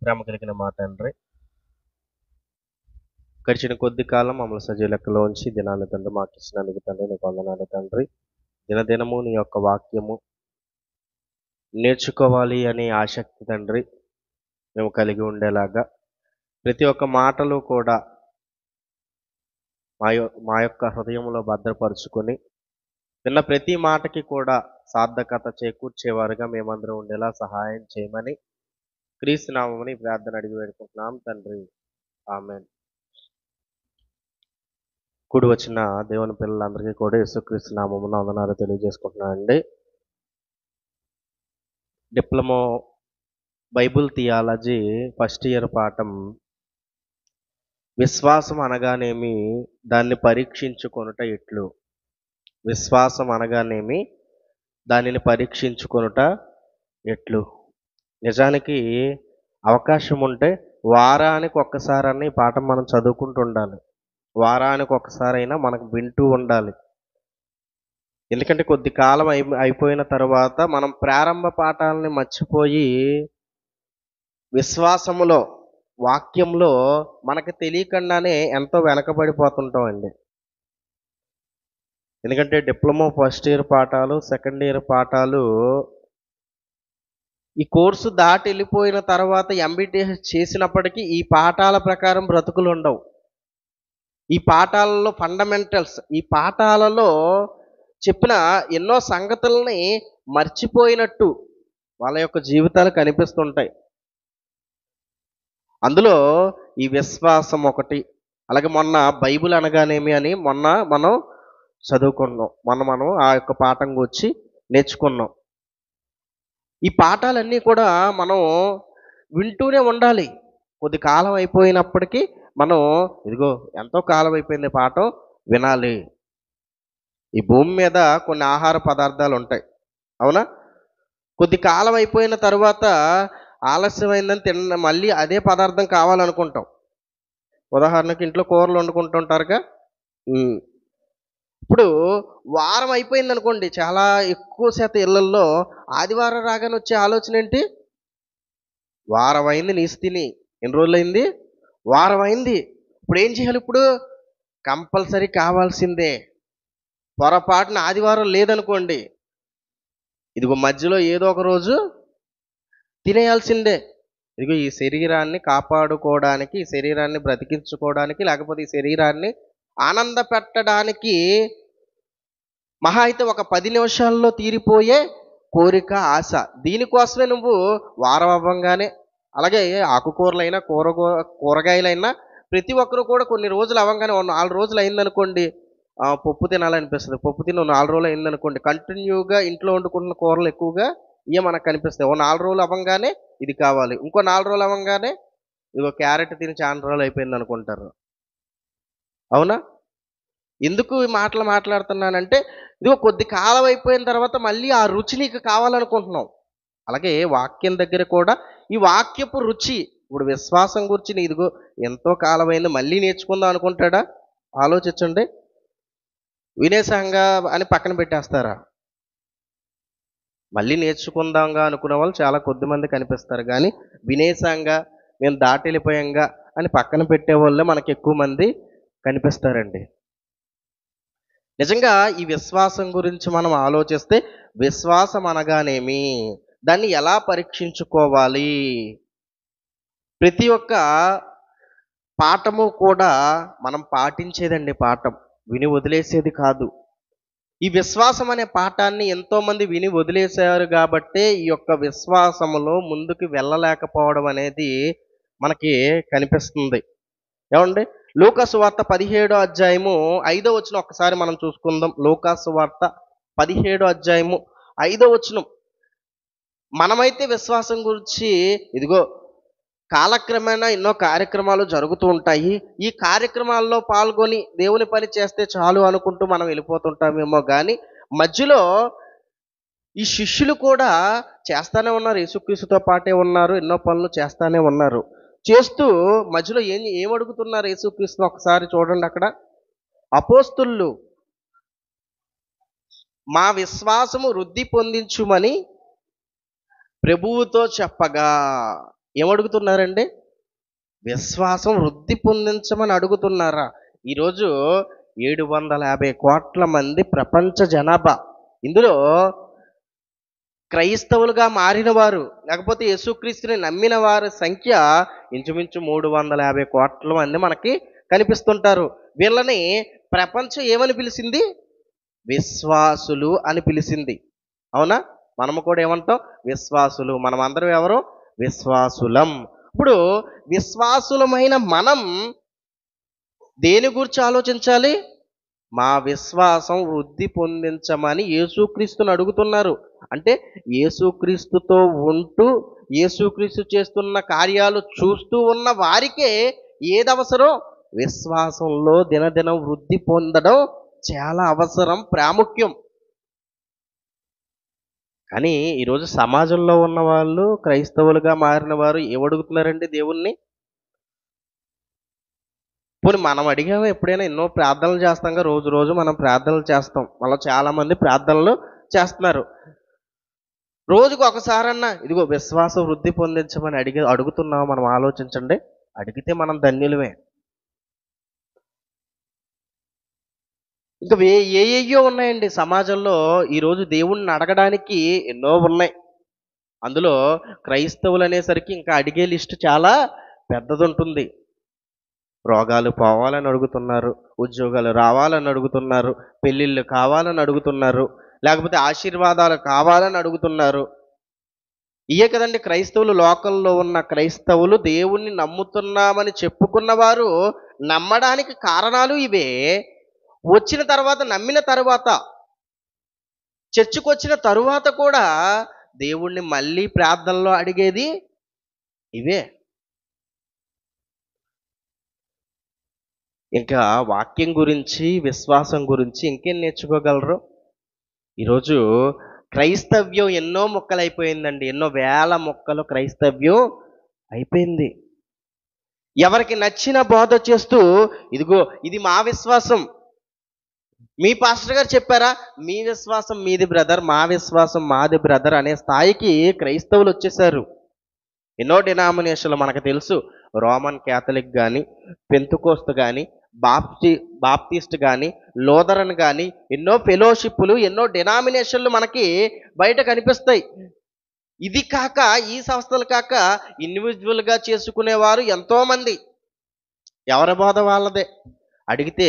ప్రేమ కలిగిన మా తండ్రి, గడిచిన కొద్ది కాలం మమ్మల్ని సజీవ లెక్కలో ఉంచి దినాన్ని తండ్రి మాకు ఇచ్చినందుకు తండ్రి నీకు వందనాలు తండ్రి. దినదినము నీ యొక్క వాక్యము నేర్చుకోవాలి అనే ఆసక్తి తండ్రి మేము కలిగి ఉండేలాగా ప్రతి ఒక్క మాటలు కూడా మా యొక్క హృదయంలో భద్రపరుచుకొని విన్న ప్రతి మాటకి కూడా సార్థకత చేకూర్చేవారుగా మేమందరం ఉండేలా సహాయం చేయమని క్రీస్తు నామముని ప్రార్థన అడిగి వేడుకుంటున్నాం తండ్రి. ఆమేన్. కూడి వచ్చిన దేవుని పిల్లలందరికీ కూడా యేసుక్రీస్తు నామమున వందనాలు తెలియజేసుకుంటున్నానండి. Diploma bible theology first year పాఠం విశ్వాసం అనగానేమి, దాన్ని పరీక్షించుకొనుట ఎట్లు. విశ్వాసం అనగానేమి, దానిని పరీక్షించుకొనుట ఎట్లు. నిజానికి అవకాశం ఉంటే వారానికి ఒక్కసారన్నా ఈ పాఠం మనం చదువుకుంటూ ఉండాలి. వారానికి ఒక్కసారైనా మనకు వింటూ ఉండాలి. ఎందుకంటే కొద్ది కాలం అయిపోయిన తర్వాత మనం ప్రారంభ పాఠాలని మర్చిపోయి విశ్వాసములో, వాక్యంలో మనకు తెలియకుండానే ఎంతో వెనకబడిపోతుంటామండి. ఎందుకంటే డిప్లొమా ఫస్ట్ ఇయర్ పాఠాలు, సెకండ్ ఇయర్ పాఠాలు ఈ కోర్సు దాటి వెళ్ళిపోయిన తర్వాత ఎంబీటీఎస్ చేసినప్పటికీ ఈ పాఠాల ప్రకారం బ్రతుకులు ఉండవు. ఈ పాఠాలలో ఫండమెంటల్స్, ఈ పాఠాలలో చెప్పిన ఎన్నో సంగతుల్ని మర్చిపోయినట్టు వాళ్ళ యొక్క జీవితాలు కనిపిస్తుంటాయి. అందులో ఈ విశ్వాసం ఒకటి. అలాగే మొన్న బైబిల్ అనగానేమి అని మొన్న మనం చదువుకున్నాం. మనం ఆ యొక్క పాఠం గురించి నేర్చుకున్నాం. ఈ పాఠాలన్నీ కూడా మనం వింటూనే ఉండాలి. కొద్ది కాలం అయిపోయినప్పటికీ మనం ఇదిగో ఎంతో కాలం అయిపోయింది పాఠం వినాలి. ఈ భూమి మీద కొన్ని ఆహార పదార్థాలు ఉంటాయి, అవునా? కొద్ది కాలం అయిపోయిన తర్వాత ఆలస్యమైందని మళ్ళీ అదే పదార్థం కావాలనుకుంటాం. ఉదాహరణకి ఇంట్లో కూరలు వండుకుంటుంటారుగా. ఇప్పుడు వారం అయిపోయింది అనుకోండి, చాలా ఎక్కువ శాతం ఇళ్లల్లో ఆదివారం రాగానే వచ్చే ఆలోచన ఏంటి? వారం అయింది నీసు తిని. ఎన్ని రోజులు అయింది? వారం అయింది. ఇప్పుడు ఏం చేయాలి? ఇప్పుడు కంపల్సరీ కావాల్సిందే. పొరపాటున ఆదివారం లేదనుకోండి, ఇదిగో మధ్యలో ఏదో ఒక రోజు తినేయాల్సిందే. ఇదిగో ఈ శరీరాన్ని కాపాడుకోవడానికి, ఈ శరీరాన్ని బ్రతికించుకోవడానికి, లేకపోతే ఈ శరీరాన్ని ఆనంద పెట్టడానికి మహా అయితే ఒక 10 నిమిషాల్లో తీరిపోయే కోరిక, ఆశ. దీనికోసమే నువ్వు వారం అవ్వంగానే, అలాగే ఆకుకూరలైనా కూరగాయలైనా ప్రతి ఒక్కరు కూడా కొన్ని రోజులు అవ్వంగానే 4 రోజులు అయిందనుకోండి, పప్పు తినాలనిపిస్తుంది. పప్పు తిని 4 రోజులు అయిందనుకోండి, కంటిన్యూగా ఇంట్లో వండుకుంటున్న కూరలు ఎక్కువగా ఇవే మనకు కనిపిస్తాయి. 4 రోజులు అవ్వంగానే ఇది కావాలి, ఇంకో 4 రోజులు అవ్వంగానే ఇదిగో క్యారెట్ తిని చాలా రోజులు అయిపోయింది అనుకుంటారు, అవునా? ఎందుకు ఈ మాటలు మాట్లాడుతున్నానంటే, ఇదిగో కొద్ది కాలం అయిపోయిన తర్వాత మళ్ళీ ఆ రుచి నీకు కావాలనుకుంటున్నావు. అలాగే వాక్యం దగ్గర కూడా ఈ వాక్యపు రుచి, ఇప్పుడు విశ్వాసం గురించి ఇదిగో ఎంతో కాలమైంది మళ్ళీ నేర్చుకుందాం అనుకుంటాడా? ఆలోచించండి. వినేసంగా అని పక్కన పెట్టేస్తారా? మళ్ళీ నేర్చుకుందాంగా అనుకునే వాళ్ళు చాలా కొద్ది మంది కనిపిస్తారు. కానీ వినేసంగా, మేము దాటెళ్ళిపోయాంగా అని పక్కన పెట్టే వాళ్ళే మనకు ఎక్కువ మంది కనిపిస్తారండి. నిజంగా ఈ విశ్వాసం గురించి మనం ఆలోచిస్తే, విశ్వాసం అనగానేమి, దాన్ని ఎలా పరీక్షించుకోవాలి? ప్రతి ఒక్క పాఠము కూడా మనం పాటించేదండి. పాఠం విని వదిలేసేది కాదు. ఈ విశ్వాసం అనే పాఠాన్ని ఎంతోమంది విని వదిలేశారు కాబట్టే ఈ యొక్క విశ్వాసములో ముందుకు వెళ్ళలేకపోవడం అనేది మనకి కనిపిస్తుంది. ఏమండి? లూకాసు వార్త 17వ అధ్యాయము 5వ వచనం ఒక్కసారి మనం చూసుకుందాం. లూకాసు వార్త 17వ అధ్యాయము 5వ వచనం. మనమైతే విశ్వాసం గురించి ఇదిగో కాలక్రమేణా ఎన్నో కార్యక్రమాలు జరుగుతూ ఉంటాయి. ఈ కార్యక్రమాల్లో పాల్గొని దేవుని పని చేస్తే చాలు అనుకుంటూ మనం వెళ్ళిపోతుంటామేమో కానీ, మధ్యలో ఈ శిష్యులు కూడా చేస్తానే ఉన్నారు. యేసుక్రీస్తుతో పాటే ఉన్నారు. ఎన్నో పనులు చేస్తానే ఉన్నారు. చేస్తూ మధ్యలో ఏమడుగుతున్నారు యేసుక్రీస్తుని ఒకసారి చూడండి. అక్కడ అపోస్తులు మా విశ్వాసము వృద్ధి పొందించుమని ప్రభువుతో చెప్పగా, ఏమడుగుతున్నారండి? విశ్వాసం వృద్ధి పొందించమని అడుగుతున్నారా? ఈరోజు 750 కోట్ల మంది ప్రపంచ జనాభా. ఇందులో క్రైస్తవులుగా మారిన వారు, లేకపోతే యేసుక్రీస్తుని నమ్మిన వారి సంఖ్య ఇంచుమించు 350 కోట్ల మంది మనకి కనిపిస్తుంటారు. వీళ్ళని ప్రపంచం ఏమని పిలిచింది? విశ్వాసులు అని పిలిచింది. అవునా? మనము కూడా ఏమంటాం? విశ్వాసులు. మనమందరం ఎవరు? విశ్వాసులం. ఇప్పుడు విశ్వాసులమైన మనం దేని గురించి ఆలోచించాలి? మా విశ్వాసం వృద్ధి పొందించమని యేసుక్రీస్తుని అడుగుతున్నారు. అంటే యేసుక్రీస్తుతో ఉంటూ యేసుక్రీస్తు చేస్తున్న కార్యాలు చూస్తూ ఉన్న వారికే ఏది అవసరం? విశ్వాసంలో దినదినం వృద్ధి పొందడం చాలా అవసరం, ప్రాముఖ్యం. కానీ ఈరోజు సమాజంలో ఉన్న వాళ్ళు, క్రైస్తవులుగా మారిన వారు ఏమడుగుతున్నారండి దేవుణ్ణి? పోనీ మనం అడిగామా ఎప్పుడైనా? ఎన్నో ప్రార్థనలు చేస్తాంగా, రోజు రోజు మనం ప్రార్థనలు చేస్తాం. మళ్ళీ చాలా మంది ప్రార్థనలు చేస్తున్నారు. రోజుకు ఒకసారన్నా ఇదిగో విశ్వాసం వృద్ధి పొందించమని అడుగుతున్నాం మనం? ఆలోచించండి. అడిగితే మనం ధన్యులమే. ఇంకా ఏయ్యో ఉన్నాయండి సమాజంలో. ఈరోజు దేవుణ్ణి అడగడానికి ఎన్నో ఉన్నాయి. అందులో క్రైస్తవులు అనేసరికి ఇంకా అడిగే లిస్ట్ చాలా పెద్దదుంటుంది. రోగాలు పోవాలని అడుగుతున్నారు, ఉద్యోగాలు రావాలని అడుగుతున్నారు, పెళ్ళిళ్ళు కావాలని అడుగుతున్నారు, లేకపోతే ఆశీర్వాదాలు కావాలని అడుగుతున్నారు. ఇయే కదండి క్రైస్తవులు. లోకంలో ఉన్న క్రైస్తవులు దేవుణ్ణి నమ్ముతున్నామని చెప్పుకున్నవారు నమ్మడానికి కారణాలు ఇవే. వచ్చిన తర్వాత, నమ్మిన తర్వాత, చర్చికి వచ్చిన తరువాత కూడా దేవుణ్ణి మళ్ళీ ప్రార్థనలో అడిగేది ఇవే. ఇంకా వాక్యం గురించి, విశ్వాసం గురించి ఇంకేం నేర్చుకోగలరు? ఈరోజు క్రైస్తవ్యం ఎన్నో ముక్కలైపోయిందండి. ఎన్నో వేల ముక్కలు క్రైస్తవ్యం అయిపోయింది. ఎవరికి నచ్చిన బోధ చేస్తూ, ఇదిగో ఇది మా విశ్వాసం, మీ పాస్టర్ గారు చెప్పారా, మీ విశ్వాసం మీది బ్రదర్, మా విశ్వాసం మాది బ్రదర్ అనే స్థాయికి క్రైస్తవులు వచ్చేసారు. ఎన్నో డినామినేషన్లు మనకు తెలుసు. రోమన్ క్యాథలిక్ కానీ, పెంతుకోస్తు కానీ, బాప్టిస్ట్ కానీ, లోదరన్ కానీ, ఎన్నో ఫెలోషిప్పులు, ఎన్నో డినామినేషన్లు మనకి బయట కనిపిస్తాయి. ఇది కాక, ఈ సంస్థలు కాక ఇండివిజువల్గా చేసుకునేవారు ఎంతోమంది. ఎవరి బోధ వాళ్ళదే. అడిగితే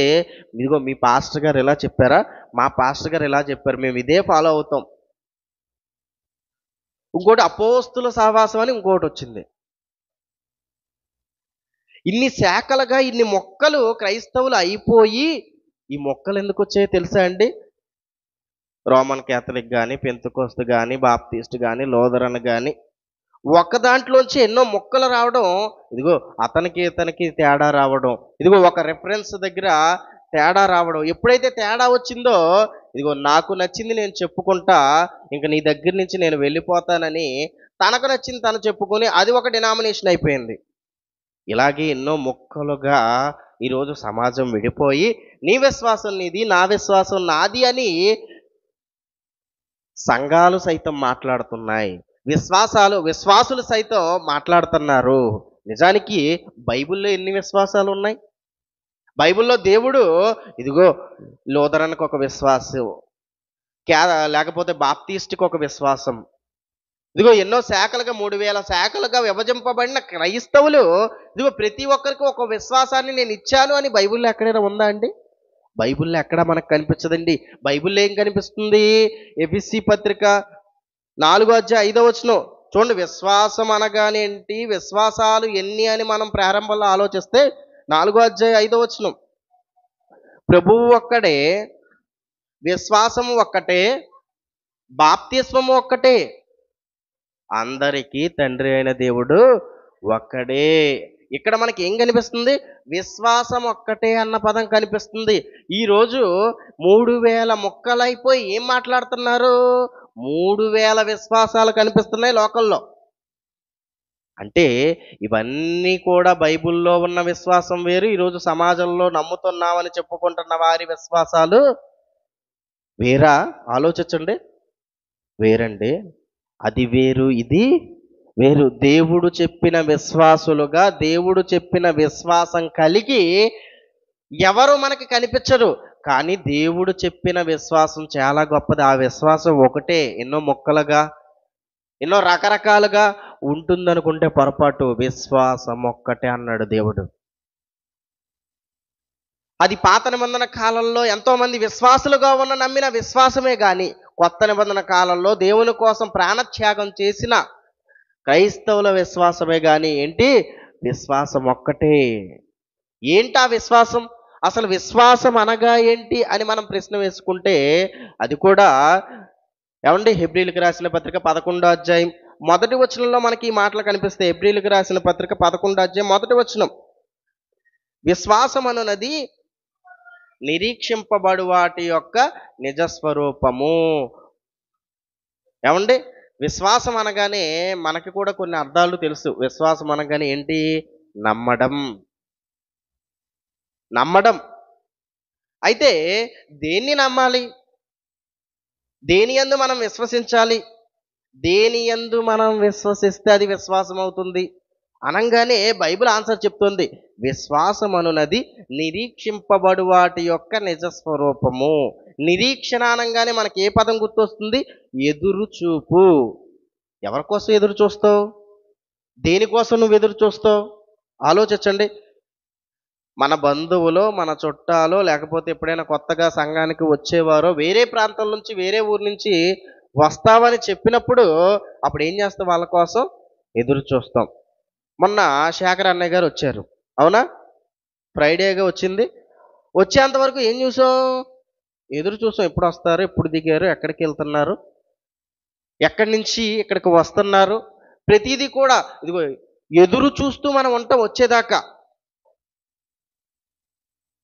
ఇదిగో మీ పాస్టర్ గారు ఇలా చెప్పారా, మా పాస్టర్ గారు ఇలా చెప్పారు, మేము ఇదే ఫాలో అవుతాం. ఇంకోటి అపోస్తుల సహవాసం అని ఇంకోటి వచ్చింది. ఇన్ని శాఖలుగా, ఇన్ని మొక్కలు క్రైస్తవులు అయిపోయి, ఈ మొక్కలు ఎందుకు వచ్చాయో తెలుసా అండి? రోమన్ క్యాథలిక్ కానీ, పెంతుకోస్తు కానీ, బాప్టిస్ట్ కానీ, లోదరన్ కానీ, ఒక దాంట్లోంచి ఎన్నో మొక్కలు రావడం. ఇదిగో అతనికి ఇతనికి తేడా రావడం, ఇదిగో ఒక రెఫరెన్స్ దగ్గర తేడా రావడం. ఎప్పుడైతే తేడా వచ్చిందో, ఇదిగో నాకు నచ్చింది నేను చెప్పుకుంటా, ఇంక నీ దగ్గర నుంచి నేను వెళ్ళిపోతానని తనకు నచ్చింది తను చెప్పుకొని అది ఒక డినామినేషన్ అయిపోయింది. ఇలాగే ఎన్నో మొక్కలుగా ఈరోజు సమాజం విడిపోయి, నీ విశ్వాసం నీది, నా విశ్వాసం నాది అని సంఘాలు సైతం మాట్లాడుతున్నాయి. విశ్వాసులు సైతం మాట్లాడుతున్నారు. నిజానికి బైబిల్లో ఎన్ని విశ్వాసాలు ఉన్నాయి? బైబిల్లో దేవుడు ఇదిగో లోదరన్కి ఒక విశ్వాసం, లేకపోతే బాప్టిస్ట్కి ఒక విశ్వాసం, ఇదిగో ఎన్నో శాఖలుగా, 3000 శాఖలుగా విభజింపబడిన క్రైస్తవులు, ఇదిగో ప్రతి ఒక్కరికి ఒక విశ్వాసాన్ని నేను ఇచ్చాను అని బైబిల్లో ఎక్కడైనా ఉందా అండి? బైబిల్లో ఎక్కడా మనకు కనిపించదండి. బైబిల్లో ఏం కనిపిస్తుంది? ఎఫెసీ పత్రిక 4:5 చూడండి. విశ్వాసం అనగానేంటి, విశ్వాసాలు ఎన్ని అని మనం ప్రారంభంలో ఆలోచిస్తే 4:5 ప్రభువు ఒక్కడే, విశ్వాసము ఒక్కటే, బాప్తిస్మము ఒక్కటే, అందరికీ తండ్రి అయిన దేవుడు ఒక్కడే. ఇక్కడ మనకి ఏం కనిపిస్తుంది? విశ్వాసం ఒక్కటే అన్న పదం కనిపిస్తుంది. ఈరోజు 3000 మొక్కలైపోయి ఏం మాట్లాడుతున్నారు? 3000 విశ్వాసాలు కనిపిస్తున్నాయి లోకంలో. అంటే ఇవన్నీ కూడా బైబిల్లో ఉన్న విశ్వాసం వేరు, ఈరోజు సమాజంలో నమ్ముతున్నామని చెప్పుకుంటున్న వారి విశ్వాసాలు వేరా? ఆలోచించండి. వేరండి. అది వేరు, ఇది వేరు. దేవుడు చెప్పిన విశ్వాసులుగా, దేవుడు చెప్పిన విశ్వాసం కలిగి ఎవరు మనకి కనిపించరు. కానీ దేవుడు చెప్పిన విశ్వాసం చాలా గొప్పది. ఆ విశ్వాసం ఒకటే ఎన్నో ముక్కలుగా, ఎన్నో రకరకాలుగా ఉంటుందనుకుంటే పొరపాటు. విశ్వాసం ఒక్కటే అన్నాడు దేవుడు. అది పాత నిబంధన కాలంలో ఎంతో మంది విశ్వాసులుగా ఉన్న నమ్మిన విశ్వాసమే గాని, కొత్త నిబంధన కాలంలో దేవుని కోసం ప్రాణత్యాగం చేసిన క్రైస్తవుల విశ్వాసమే గాని ఏంటి? విశ్వాసం ఒక్కటే. ఏంటా విశ్వాసం? అసలు విశ్వాసం అనగా ఏంటి అని మనం ప్రశ్న వేసుకుంటే అది కూడా ఏమండి, హెబ్రీయులకు రాసిన పత్రిక 11వ అధ్యాయం మొదటి వచనంలో మనకి ఈ మాటలు కనిపిస్తాయి. హెబ్రీయులకు రాసిన పత్రిక 11వ అధ్యాయం మొదటి వచనం. విశ్వాసం అనున్నది నిరీక్షింపబడు వాటి యొక్క నిజస్వరూపము. ఏమండి, విశ్వాసం అనగానే మనకి కూడా కొన్ని అర్థాలు తెలుసు. విశ్వాసం అనగానే ఏంటి? నమ్మడం. నమ్మడం. అయితే దేన్ని నమ్మాలి? దేని యందు మనం విశ్వసించాలి? దేని యందు మనం విశ్వసిస్తే అది విశ్వాసం అవుతుంది అనంగానే బైబిల్ ఆన్సర్ చెప్తుంది. విశ్వాసం అనున్నది నిరీక్షింపబడు వాటి యొక్క నిజస్వరూపము. నిరీక్షణ అనగానే మనకి ఏ పదం గుర్తొస్తుంది? ఎదురు చూపు. ఎవరి కోసం ఎదురు చూస్తావు? దేనికోసం నువ్వు ఎదురు చూస్తావు? ఆలోచించండి. మన బంధువులో, మన చుట్టాలో, లేకపోతే ఎప్పుడైనా కొత్తగా సంఘానికి వచ్చేవారో వేరే ప్రాంతం నుంచి, వేరే ఊరు నుంచి వస్తామని చెప్పినప్పుడు అప్పుడు ఏం చేస్తాం? వాళ్ళ కోసం ఎదురు చూస్తాం. మొన్న శేఖర్ అన్నయ్య గారు వచ్చారు, అవునా? ఫ్రైడేగా వచ్చింది. వచ్చేంతవరకు ఏం చూసాం? ఎదురు చూసాం. ఎప్పుడు వస్తారు, ఎప్పుడు దిగారు, ఎక్కడికి వెళ్తున్నారు, ఎక్కడి నుంచి ఇక్కడికి వస్తున్నారు, ప్రతిదీ కూడా ఇదిగో ఎదురు చూస్తూ మనం ఉంటాం వచ్చేదాకా.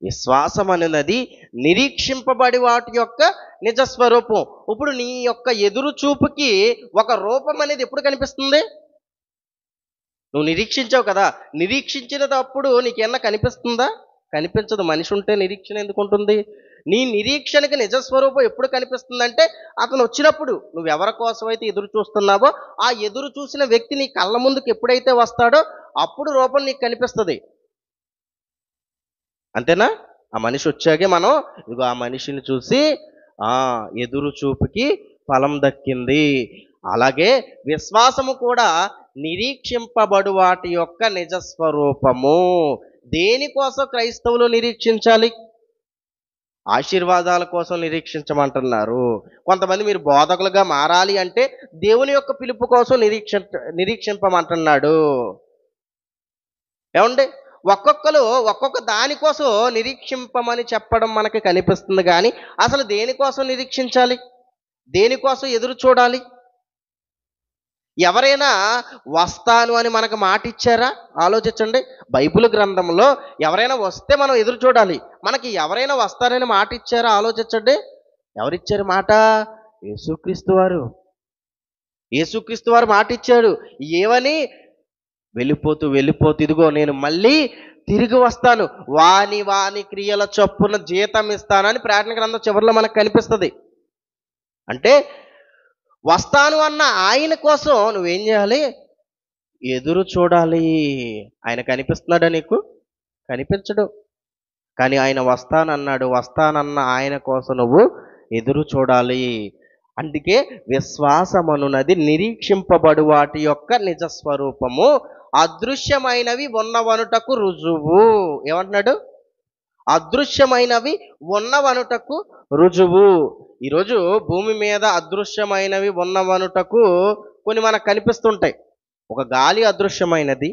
విశ్వాసం అనేది నిరీక్షింపబడి వాటి యొక్క నిజస్వరూపం. ఇప్పుడు నీ యొక్క ఎదురు చూపుకి ఒక రూపం అనేది ఎప్పుడు కనిపిస్తుంది? నువ్వు నిరీక్షించావు కదా, నిరీక్షించినప్పుడు నీకేమన్నా కనిపిస్తుందా? కనిపించదు. మనిషి ఉంటే నిరీక్షణ ఎందుకు ఉంటుంది? నీ నిరీక్షణకి నిజస్వరూపం ఎప్పుడు కనిపిస్తుందంటే అతను వచ్చినప్పుడు. నువ్వు ఎవరి కోసమైతే ఎదురు చూస్తున్నావో ఆ ఎదురు చూసిన వ్యక్తి నీ కళ్ళ ముందుకు ఎప్పుడైతే వస్తాడో అప్పుడు రూపం నీకు కనిపిస్తుంది. అంతేనా? ఆ మనిషి వచ్చాకే మనం ఇదిగో ఆ మనిషిని చూసి ఎదురు చూపుకి ఫలం దక్కింది. అలాగే విశ్వాసము కూడా నిరీక్షింపబడు వాటి యొక్క నిజస్వరూపము. దేనికోసం క్రైస్తవులు నిరీక్షించాలి? ఆశీర్వాదాల కోసం నిరీక్షించమంటున్నారు. కొంతమంది మీరు బోధకులుగా మారాలి అంటే దేవుని యొక్క పిలుపు కోసం నిరీక్షింపమంటున్నాడు. ఏమండి, ఒక్కొక్కరు ఒక్కొక్క దానికోసం నిరీక్షింపమని చెప్పడం మనకి కనిపిస్తుంది. కానీ అసలు దేనికోసం నిరీక్షించాలి? దేనికోసం ఎదురు చూడాలి? ఎవరైనా వస్తాను అని మనకు మాట ఇచ్చారా? ఆలోచించండి. బైబిల్ గ్రంథంలో ఎవరైనా వస్తే మనం ఎదురు చూడాలి. మనకి ఎవరైనా వస్తారని మాట ఇచ్చారా? ఆలోచించండి. ఎవరిచ్చారు మాట? యేసుక్రీస్తు వారు. యేసుక్రీస్తు వారు మాట ఇచ్చాడు. ఏమని? వెళ్ళిపోతూ వెళ్ళిపోతూ ఇదిగో నేను మళ్ళీ తిరిగి వస్తాను, వాని వాని క్రియల చొప్పున జీతం ఇస్తానని ప్రకటన గ్రంథం చివరిలో మనకు కనిపిస్తుంది. అంటే వస్తాను అన్న ఆయన కోసం నువ్వేం చేయాలి? ఎదురు చూడాలి. ఆయన కనిపిస్తున్నాడా నీకు? కనిపించడు. కానీ ఆయన వస్తానన్నాడు. వస్తానన్న ఆయన కోసం నువ్వు ఎదురు చూడాలి. అందుకే విశ్వాసమనున్నది నిరీక్షింపబడు వాటి యొక్క నిజస్వరూపము, అదృశ్యమైనవి ఉన్నవనుటకు రుజువు. ఏమంటున్నాడు? అదృశ్యమైనవి ఉన్నవనుటకు రుజువు. ఈరోజు భూమి మీద అదృశ్యమైనవి ఉన్నవనుటకు కొన్ని మనకు కనిపిస్తుంటాయి. ఒక గాలి అదృశ్యమైనది,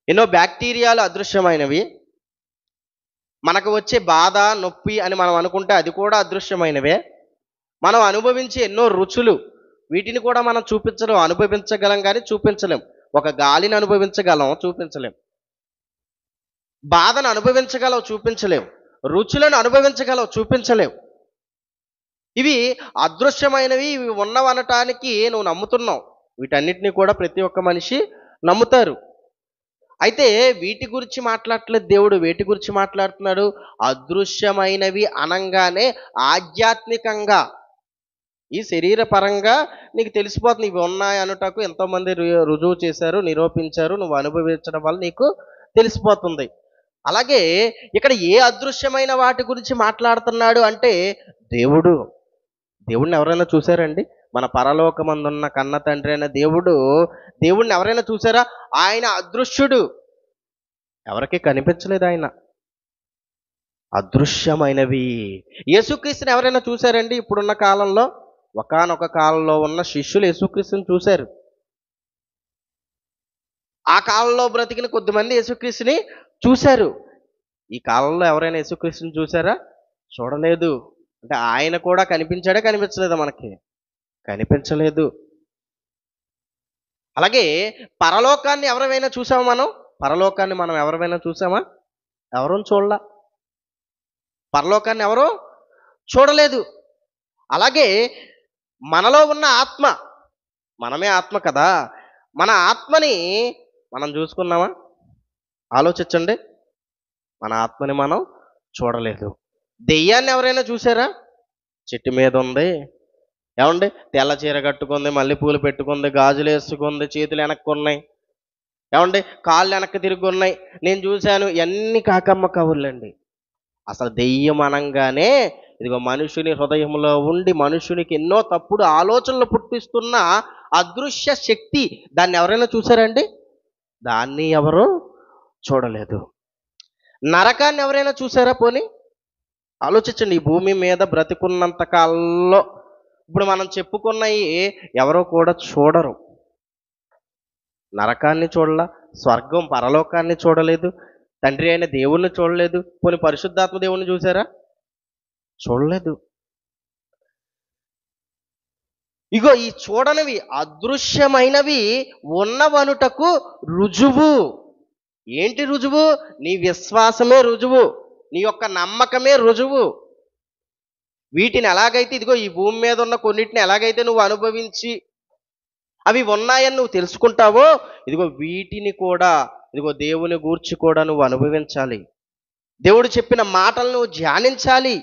ఎన్నో బ్యాక్టీరియాలు అదృశ్యమైనవి, మనకు వచ్చే బాధ నొప్పి అని మనం అనుకుంటే అది కూడా అదృశ్యమైనవే. మనం అనుభవించే ఎన్నో రుచులు, వీటిని కూడా మనం అనుభవించగలం కానీ చూపించలేం. ఒక గాలిని అనుభవించగలం, చూపించలేం. బాధను అనుభవించగలవు, చూపించలేవు. రుచులను అనుభవించగలవు, చూపించలేవు. ఇవి అదృశ్యమైనవి, ఇవి ఉన్నవనటానికి నువ్వు నమ్ముతున్నావు. వీటన్నిటిని కూడా ప్రతి ఒక్క మనిషి నమ్ముతారు. అయితే వీటి గురించి మాట్లాడట్లేదు దేవుడు. వేటి గురించి మాట్లాడుతున్నాడు? అదృశ్యమైనవి అనంగానే ఆధ్యాత్మికంగా ఈ శరీర పరంగా నీకు తెలిసిపోతుంది, ఇవి ఉన్నాయి అనుటకు ఎంతోమంది రుజువు చేశారు, నిరూపించారు, నువ్వు అనుభవించడం వల్ల నీకు తెలిసిపోతుంది. అలాగే ఇక్కడ ఏ అదృశ్యమైన వాటి గురించి మాట్లాడుతున్నాడు అంటే దేవుడిని ఎవరైనా చూసారండి? మన పరలోకమందున్న కన్న తండ్రి అయిన దేవుడిని ఎవరైనా చూసారా? ఆయన అదృశ్యుడు, ఎవరికి కనిపించలేదు, ఆయన అదృశ్యమైనవి. యేసుక్రీస్తుని ఎవరైనా చూసారండి? ఇప్పుడున్న కాలంలో, ఒకానొక కాలంలో ఉన్న శిష్యులు యేసుక్రీస్తుని చూశారు. ఆ కాలంలో బ్రతికిన కొద్దిమంది యేసుక్రీస్తుని చూశారు. ఈ కాలంలో ఎవరైనా యేసుక్రీస్తుని చూసారా? చూడలేదు. అంటే ఆయన కూడా కనిపించాడా, కనిపించలేదా? మనకి కనిపించలేదు. అలాగే పరలోకాన్ని ఎవరైనా చూసామా? పరలోకాన్ని మనం ఎవరైనా చూసామా? ఎవరూ చూడలా. పరలోకాన్ని ఎవరు చూడలేదు. అలాగే మనలో ఉన్న ఆత్మ, మనమే ఆత్మ కదా, మన ఆత్మని మనం చూసుకున్నామా? ఆలోచించండి. మన ఆత్మని మనం చూడలేదు. దెయ్యాన్ని ఎవరైనా చూసారా? చెట్టు మీద ఉంది, ఏమండి, తెల్ల చీర కట్టుకుంది, మల్లెపూలు పెట్టుకుంది, గాజులు వేసుకుంది, చేతులు వెనక్కున్నాయి, ఏమండి, కాళ్ళు వెనక్కి తిరిగి ఉన్నాయి, నేను చూశాను. ఇవన్నీ కాకమ్మ కవులండి. అసలు దెయ్యం అనగానే ఇదిగో మనుషుని హృదయంలో ఉండి మనుషునికి ఎన్నో తప్పుడు ఆలోచనలు పుట్టిస్తున్న అదృశ్య శక్తి. దాన్ని ఎవరైనా చూసారండి? దాన్ని ఎవరు చూడలేదు. నరకాన్ని ఎవరైనా చూసారా? పోనీ ఆలోచించండి. ఈ భూమి మీద బ్రతికున్నంత కాలంలో ఇప్పుడు మనం చెప్పుకున్నవి ఎవరో కూడా చూడరు. నరకాన్ని చూడలా, స్వర్గం పరలోకాన్ని చూడలేదు, తండ్రి అయిన దేవుణ్ణి చూడలేదు. పోనీ పరిశుద్ధాత్మ దేవుణ్ణి చూసారా? చూడలేదు. ఇగో ఈ చూడనివి, అదృశ్యమైనవి ఉన్నవనుటకు రుజువు. ఏంటి రుజువు? నీ విశ్వాసమే రుజువు, నీ యొక్క నమ్మకమే రుజువు. వీటిని ఎలాగైతే, ఇదిగో ఈ భూమి మీద ఉన్న కొన్నిటిని ఎలాగైతే నువ్వు అనుభవించి అవి ఉన్నాయని నువ్వు తెలుసుకుంటావో, ఇదిగో వీటిని కూడా, ఇదిగో దేవుని గూర్చి కూడా నువ్వు అనుభవించాలి. దేవుడు చెప్పిన మాటలు నువ్వు ధ్యానించాలి.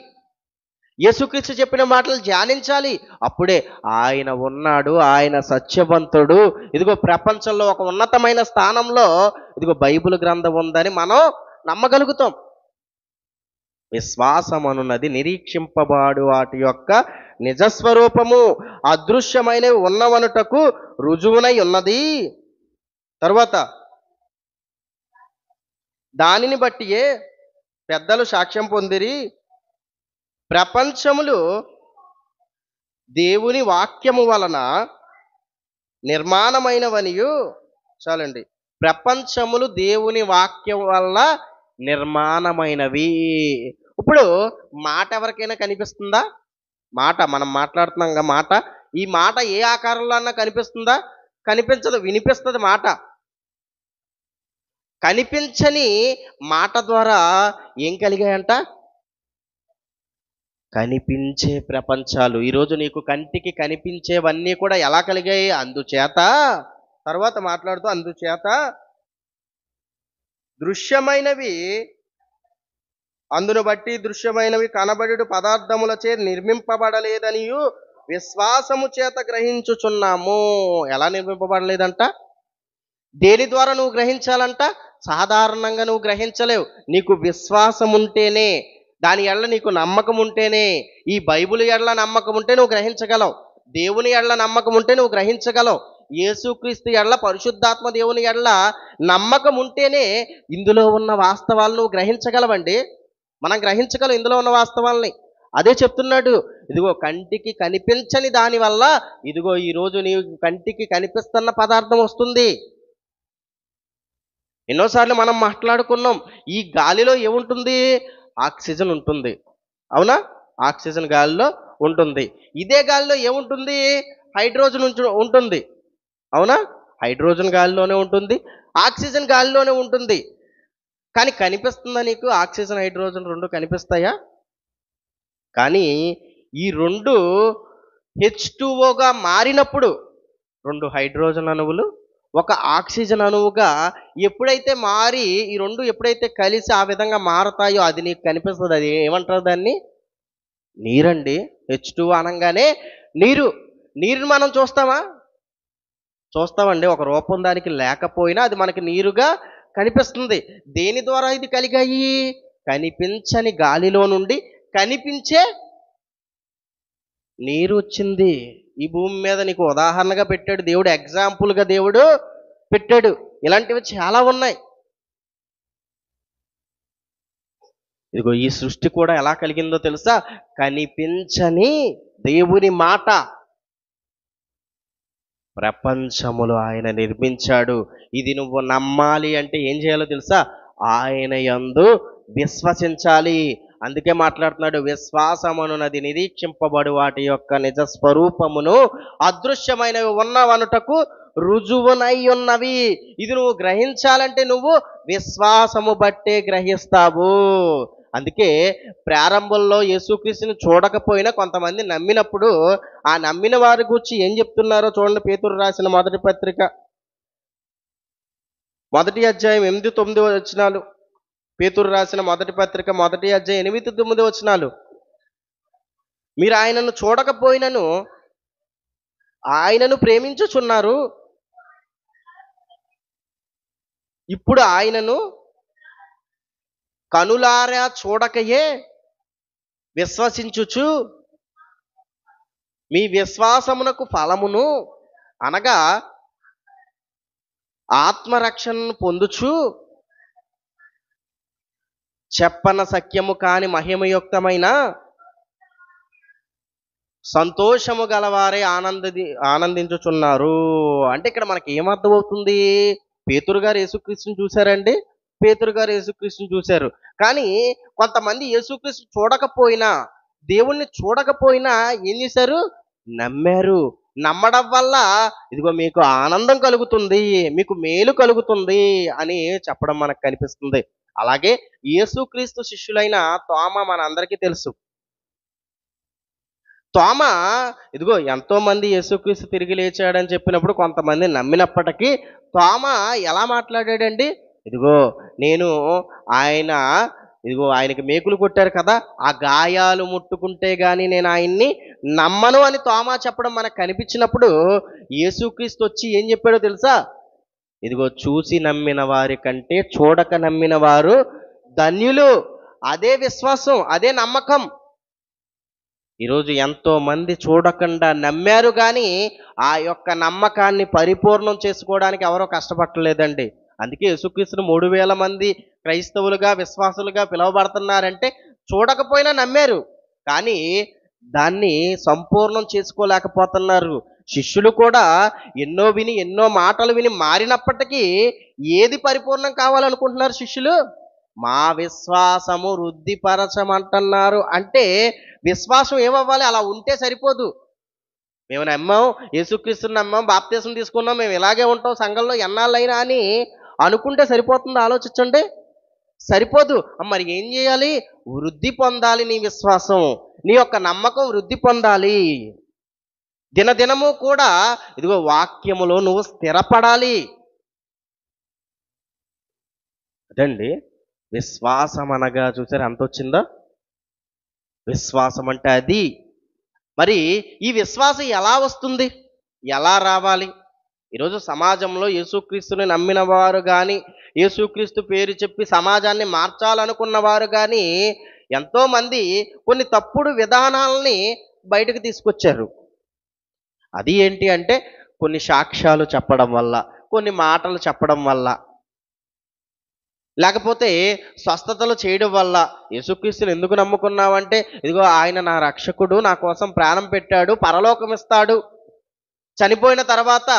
యేసుక్రీస్తు చెప్పిన మాటలు ధ్యానించాలి. అప్పుడే ఆయన ఉన్నాడు, ఆయన సత్యవంతుడు, ఇదిగో ప్రపంచంలో ఒక ఉన్నతమైన స్థానంలో ఇదిగో బైబిల్ గ్రంథం ఉందని మనం నమ్మగలుగుతాం. విశ్వాసం అనున్నది నిరీక్షింపబాడు వాటి యొక్క నిజస్వరూపము, అదృశ్యమైనవి ఉన్నవనుటకు రుజువునై ఉన్నది. తరువాత దానిని బట్టియే పెద్దలు సాక్ష్యం పొందిరి, ప్రపంచములు దేవుని వాక్యము వలన నిర్మాణమైనవనియు. చాలండి. ప్రపంచములు దేవుని వాక్యం వలన నిర్మాణమైనవి. ఇప్పుడు మాట ఎవరికైనా కనిపిస్తుందా? మాట మనం మాట్లాడుతున్నాం మాట, ఈ మాట ఏ ఆకారంలో అన్నా కనిపిస్తుందా? కనిపించదు. వినిపిస్తుంది మాట. కనిపించని మాట ద్వారా ఏం కలిగాయంట? కనిపించే ప్రపంచాలు. ఈరోజు నీకు కంటికి కనిపించేవన్నీ కూడా ఎలా కలిగాయి? అందుచేత, తర్వాత మాట్లాడుతూ, అందుచేత దృశ్యమైనవి, అందును బట్టి దృశ్యమైనవి కనబడు పదార్థములచే నిర్మింపబడలేదనియు విశ్వాసము చేత గ్రహించుచున్నాము. ఎలా నిర్మింపబడలేదంట? దేని ద్వారా నువ్వు గ్రహించాలంట? సాధారణంగా నువ్వు గ్రహించలేవు. నీకు విశ్వాసం ఉంటేనే, దాని ఎడల నీకు నమ్మకం ఉంటేనే, ఈ బైబిల్ ఎడల నమ్మకం ఉంటే నువ్వు గ్రహించగలవు. దేవుని ఎడల నమ్మకం ఉంటే నువ్వు గ్రహించగలవు. యేసుక్రీస్తు ఎడల, పరిశుద్ధాత్మ దేవుని ఎడల నమ్మకం ఉంటేనే ఇందులో ఉన్న వాస్తవాలు నువ్వు గ్రహించగలవండి. మనం గ్రహించగలం ఇందులో ఉన్న వాస్తవాల్ని. అదే చెప్తున్నాడు. ఇదిగో కంటికి కనిపించని దానివల్ల ఇదిగో ఈరోజు నీ కంటికి కనిపిస్తున్న పదార్థం వస్తుంది. ఎన్నోసార్లు మనం మాట్లాడుకున్నాం, ఈ గాలిలో ఏముంటుంది? ఆక్సిజన్ ఉంటుంది, అవునా? ఆక్సిజన్ గాలిలో ఉంటుంది. ఇదే గాలిలో ఏముంటుంది? హైడ్రోజన్ ఉంటుంది, అవునా? హైడ్రోజన్ గాలిలోనే ఉంటుంది, ఆక్సిజన్ గాలిలోనే ఉంటుంది. కానీ కనిపిస్తుందా నీకు? ఆక్సిజన్ హైడ్రోజన్ రెండు కనిపిస్తాయా? కానీ ఈ రెండు H2Oగా మారినప్పుడు, రెండు హైడ్రోజన్ అణువులు ఒక ఆక్సిజన్ అణువుగా ఎప్పుడైతే మారి, ఈ రెండు ఎప్పుడైతే కలిసి ఆ విధంగా మారతాయో అది నీకు కనిపిస్తుంది. అది ఏమంటారు? దాన్ని నీరండి. H2O అనగానే నీరు నీరుని మనం చూస్తామా? చూస్తామండి. ఒక రూపం దానికి లేకపోయినా అది మనకి నీరుగా కనిపిస్తుంది. దేని ద్వారా ఇది కలిగాయి? కనిపించని గాలిలో నుండి కనిపించే నీరు వచ్చింది. ఈ భూమి మీద నీకు ఉదాహరణగా పెట్టాడు దేవుడు, ఎగ్జాంపుల్గా దేవుడు పెట్టాడు. ఇలాంటివి చాలా ఉన్నాయి. ఇదిగో ఈ సృష్టి కూడా ఎలా కలిగిందో తెలుసా? కనిపించని దేవుని మాట. ప్రపంచములో ఆయన నిర్మించాడు. ఇది నువ్వు నమ్మాలి అంటే ఏం చేయాలో తెలుసా? ఆయన యందు విశ్వసించాలి. అందుకే మాట్లాడుతున్నాడు, విశ్వాసమనున్నది నిరీక్షింపబడు వాటి యొక్క నిజ స్వరూపమును అదృశ్యమైనవి ఉన్నవనుటకు రుజువునై ఉన్నవి. ఇది నువ్వు గ్రహించాలంటే నువ్వు విశ్వాసము బట్టే గ్రహిస్తావు. అందుకే ప్రారంభంలో యేసుక్రీస్తుని చూడకపోయినా కొంతమంది నమ్మినప్పుడు ఆ నమ్మిన వారి గురించి ఏం చెప్తున్నారో చూడండి. పేతురు రాసిన మొదటి పత్రిక 1వ అధ్యాయం 8-9 వచనాలు. పేతురు రాసిన మొదటి పత్రిక 1వ అధ్యాయం 8-9 వచనాలు. మీరు ఆయనను చూడకపోయినను ఆయనను ప్రేమించుచున్నారు. ఇప్పుడు ఆయనను కనులారా చూడకయే విశ్వసించుచు మీ విశ్వాసమునకు ఫలమును అనగా ఆత్మరక్షణను పొందుచు చెప్పన సఖ్యము కాని మహిమయుక్తమైన సంతోషము గలవారే ఆనందించుచున్నారు. అంటే ఇక్కడ మనకి ఏమర్థమవుతుంది? పేతురు గారు యేసుక్రీస్తుని చూశారండి. పేతురు గారు యేసుక్రీస్తుని చూశారు. కానీ కొంతమంది యేసుక్రీస్తు చూడకపోయినా, దేవుణ్ణి చూడకపోయినా ఏం చేశారు? నమ్మారు. నమ్మడం వల్ల ఇదిగో మీకు ఆనందం కలుగుతుంది, మీకు మేలు కలుగుతుంది అని చెప్పడం మనకు కనిపిస్తుంది. అలాగే యేసుక్రీస్తు శిష్యులైన తోమ మనందరికీ తెలుసు. తోమ ఇదిగో ఎంతో మంది యేసుక్రీస్తు తిరిగి లేచాడని చెప్పినప్పుడు కొంతమంది నమ్మినప్పటికీ తోమ ఎలా మాట్లాడాడండి? ఇదిగో నేను ఆయనకి మేకులు కొట్టారు కదా, ఆ గాయాలు ముట్టుకుంటే గాని నేను ఆయన్ని నమ్మను అని తోమా చెప్పడం మనకు కనిపించినప్పుడు యేసుక్రీస్తు వచ్చి ఏం చెప్పాడో తెలుసా? ఇదిగో చూసి నమ్మిన వారి కంటే చూడక నమ్మిన వారు ధన్యులు. అదే విశ్వాసం, అదే నమ్మకం. ఈరోజు ఎంతో మంది చూడకుండా నమ్మారు, కానీ ఆ యొక్క నమ్మకాన్ని పరిపూర్ణం చేసుకోవడానికి ఎవరో కష్టపడలేదండి. అందుకే యేసుక్రీస్తును 3000 మంది క్రైస్తవులుగా విశ్వాసులుగా పిలువబడుతున్నారంటే చూడకపోయినా నమ్మారు, కానీ దాన్ని సంపూర్ణం చేసుకోలేకపోతున్నారు. శిష్యులు కూడా ఎన్నో విని ఎన్నో మాటలు విని మారినప్పటికీ ఏది పరిపూర్ణం కావాలనుకుంటున్నారు శిష్యులు? మా విశ్వాసము వృద్ధిపరచమంటున్నారు. అంటే విశ్వాసం ఏమవ్వాలి? అలా ఉంటే సరిపోదు. మేము నమ్మాం, యేసుక్రీస్తుని నమ్మాం, బాప్తీసం తీసుకున్నాం, మేము ఇలాగే ఉంటాం సంఘంలో ఎన్నాళ్ళైనా అని అనుకుంటే సరిపోతుందో ఆలోచించండి. సరిపోదు. మరి ఏం చేయాలి? వృద్ధి పొందాలి. నీ విశ్వాసం, నీ యొక్క నమ్మకం వృద్ధి పొందాలి. దినదినము కూడా ఇదిగో వాక్యములో నువ్వు స్థిరపడాలి. అదండి విశ్వాసం అనగా. చూసారు ఎంత వచ్చిందో? విశ్వాసం అంటే అది. మరి ఈ విశ్వాసం ఎలా వస్తుంది? ఎలా రావాలి? ఈరోజు సమాజంలో యేసుక్రీస్తుని నమ్మిన వారు కానీ, యేసుక్రీస్తు పేరు చెప్పి సమాజాన్ని మార్చాలనుకున్న వారు కానీ ఎంతోమంది కొన్ని తప్పుడు విధానాలని బయటకు తీసుకొచ్చారు. అది ఏంటి అంటే కొన్ని సాక్ష్యాలు చెప్పడం వల్ల, కొన్ని మాటలు చెప్పడం వల్ల, లేకపోతే స్వస్థతలు చేయడం వల్ల. యేసుక్రీస్తుని ఎందుకు నమ్ముకున్నావంటే ఇదిగో ఆయన నా రక్షకుడు, నా కోసం ప్రాణం పెట్టాడు, పరలోకం ఇస్తాడు, చనిపోయిన తర్వాత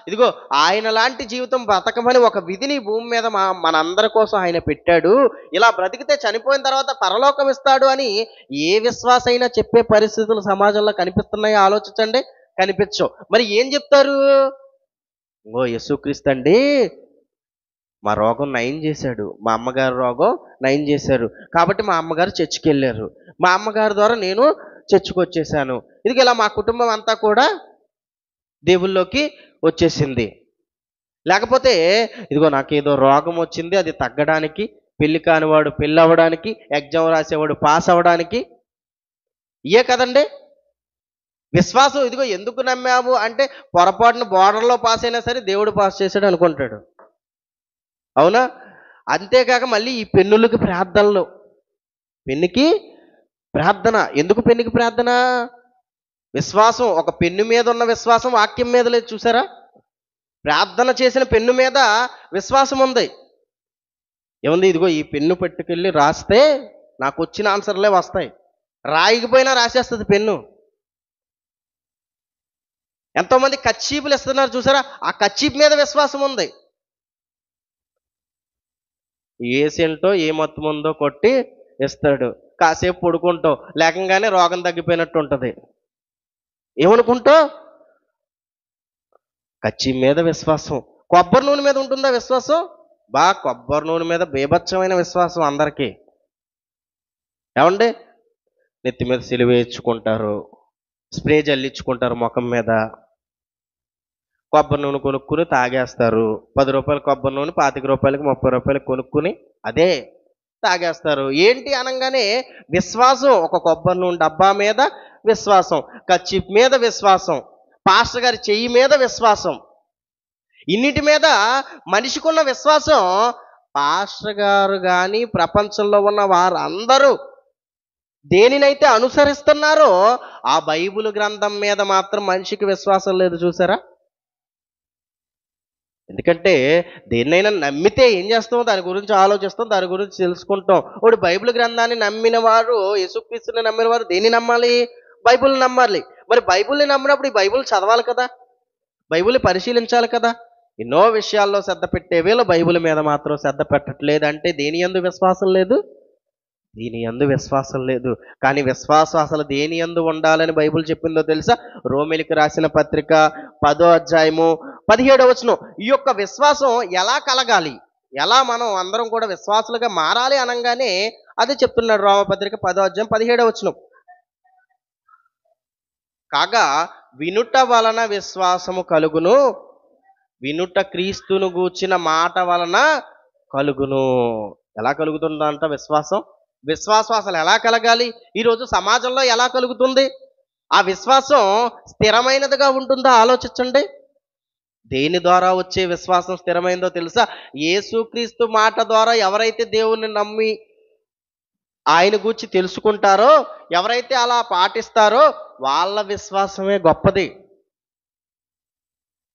ఇదిగో ఆయన లాంటి జీవితం బ్రతకమని ఒక విధిని భూమి మీద మనందరి కోసం ఆయన పెట్టాడు, ఇలా బ్రతికితే చనిపోయిన తర్వాత పరలోకం ఇస్తాడు అని ఏ విశ్వాసైనా చెప్పే పరిస్థితులు సమాజంలో కనిపిస్తున్నాయో ఆలోచించండి. కనిపించవు. మరి ఏం చెప్తారు? ఓ యేసుక్రీస్తు అండి మా రోగం నయం చేశాడు, మా అమ్మగారు రోగం నయం చేశారు, కాబట్టి మా అమ్మగారు చర్చికి వెళ్ళారు, మా అమ్మగారి ద్వారా నేను చర్చికి వచ్చేసాను, ఇది ఇలా మా కుటుంబం అంతా కూడా దేవుళ్ళలోకి వచ్చేసింది. లేకపోతే ఇదిగో నాకేదో రోగం వచ్చింది, అది తగ్గడానికి, పెళ్లి కానివాడు పెళ్ళి అవ్వడానికి, ఎగ్జామ్ రాసేవాడు పాస్ అవ్వడానికి, ఇయే కదండి. విశ్వాసం ఇదిగో ఎందుకు నమ్మాము అంటే పొరపాటున బోర్డర్లో పాస్ అయినా సరే దేవుడు పాస్ చేశాడు అనుకుంటాడు. అవునా? అంతేకాక మళ్ళీ ఈ పెన్నులకి ప్రార్థనలు. పెన్నుకి ప్రార్థన. ఎందుకు పెన్నుకి ప్రార్థన? విశ్వాసం. ఒక పెన్ను మీద ఉన్న విశ్వాసం వాక్యం మీద లేదు చూసారా? ప్రార్థన చేసిన పెన్ను మీద విశ్వాసం ఉంది. ఏముంది? ఇదిగో ఈ పెన్ను పట్టుకెళ్ళి రాస్తే నాకు వచ్చిన ఆన్సర్లే వస్తాయి. రాయకపోయినా రాసేస్తుంది పెన్ను. ఎంతోమంది కచ్చీపులు ఇస్తున్నారు చూసారా? ఆ కచ్చీపు మీద విశ్వాసం ఉంది. ఏ సెంటో ఏ మత్తు ముందో కొట్టి ఇస్తాడు. కాసేపు పడుకుంటావు, లేకంగానే రోగం తగ్గిపోయినట్టు ఉంటుంది. ఏమనుకుంటావు? కచ్చి మీద విశ్వాసం. కొబ్బరి నూనె మీద ఉంటుందా విశ్వాసం? కొబ్బరి నూనె మీద బీభత్సమైన విశ్వాసం అందరికీ. ఏమండి? నెత్తి మీద సిలువ వేయించుకుంటారు, స్ప్రే జల్లించుకుంటారు ముఖం మీద, కొబ్బరి నూనె కొనుక్కుని తాగేస్తారు. 10 రూపాయల కొబ్బరి నూనె 25 రూపాయలకి 30 రూపాయలకి కొనుక్కుని అదే తాగేస్తారు. ఏంటి అనగానే విశ్వాసం. ఒక కొబ్బరి నూనె డబ్బా మీద విశ్వాసం, కచ్చిప్ మీద విశ్వాసం, పాస్టర్ గారి చెయ్యి మీద విశ్వాసం. ఇన్నిటి మీద మనిషికున్న విశ్వాసం. పాస్టర్ గారు కానీ ప్రపంచంలో ఉన్న వారందరూ దేనినైతే అనుసరిస్తున్నారో ఆ బైబిల్ గ్రంథం మీద మాత్రం మనిషికి విశ్వాసం లేదు చూసారా? ఎందుకంటే దేన్నైనా నమ్మితే ఏం చేస్తాం? దాని గురించి ఆలోచిస్తాం, దాని గురించి తెలుసుకుంటాం. ఇప్పుడు బైబిల్ గ్రంథాన్ని నమ్మిన వారు, యేసుక్రీస్తుని నమ్మిన వారు దేన్ని నమ్మాలి? బైబిల్ని నమ్మాలి. మరి బైబిల్ని నమ్మినప్పుడు ఈ బైబిల్ చదవాలి కదా, బైబిల్ని పరిశీలించాలి కదా. ఎన్నో విషయాల్లో శ్రద్ధ పెట్టే వీళ్ళు బైబిల్ మీద మాత్రం శ్రద్ధ పెట్టట్లేదు. అంటే దేని యందు విశ్వాసం లేదు? దీని యందు విశ్వాసం లేదు. కానీ విశ్వాసం అసలు దేని యందు ఉండాలని బైబిల్ చెప్పిందో తెలుసా? రోమిలికి రాసిన పత్రిక 10వ అధ్యాయము 17వ వచనం. ఈ యొక్క విశ్వాసం ఎలా కలగాలి, ఎలా మనం అందరం కూడా విశ్వాసులుగా మారాలి అనగానే అదే చెప్తున్నాడు. రోమపత్రిక 10వ అధ్యాయం 17వ వచనం. కాగా వినుట వలన విశ్వాసము కలుగును, వినుట క్రీస్తును గూర్చిన మాట వలన కలుగును. ఎలా కలుగుతుందంట విశ్వాసం? విశ్వాసం అసలు ఎలా కలగాలి? ఈరోజు సమాజంలో ఎలా కలుగుతుంది? ఆ విశ్వాసం స్థిరమైనదిగా ఉంటుందా? ఆలోచించండి. దేని ద్వారా వచ్చే విశ్వాసం స్థిరమైందో తెలుసా? యేసుక్రీస్తు మాట ద్వారా ఎవరైతే దేవుణ్ణి నమ్మి ఆయన గూర్చి తెలుసుకుంటారో, ఎవరైతే అలా పాటిస్తారో వాళ్ళ విశ్వాసమే గొప్పది.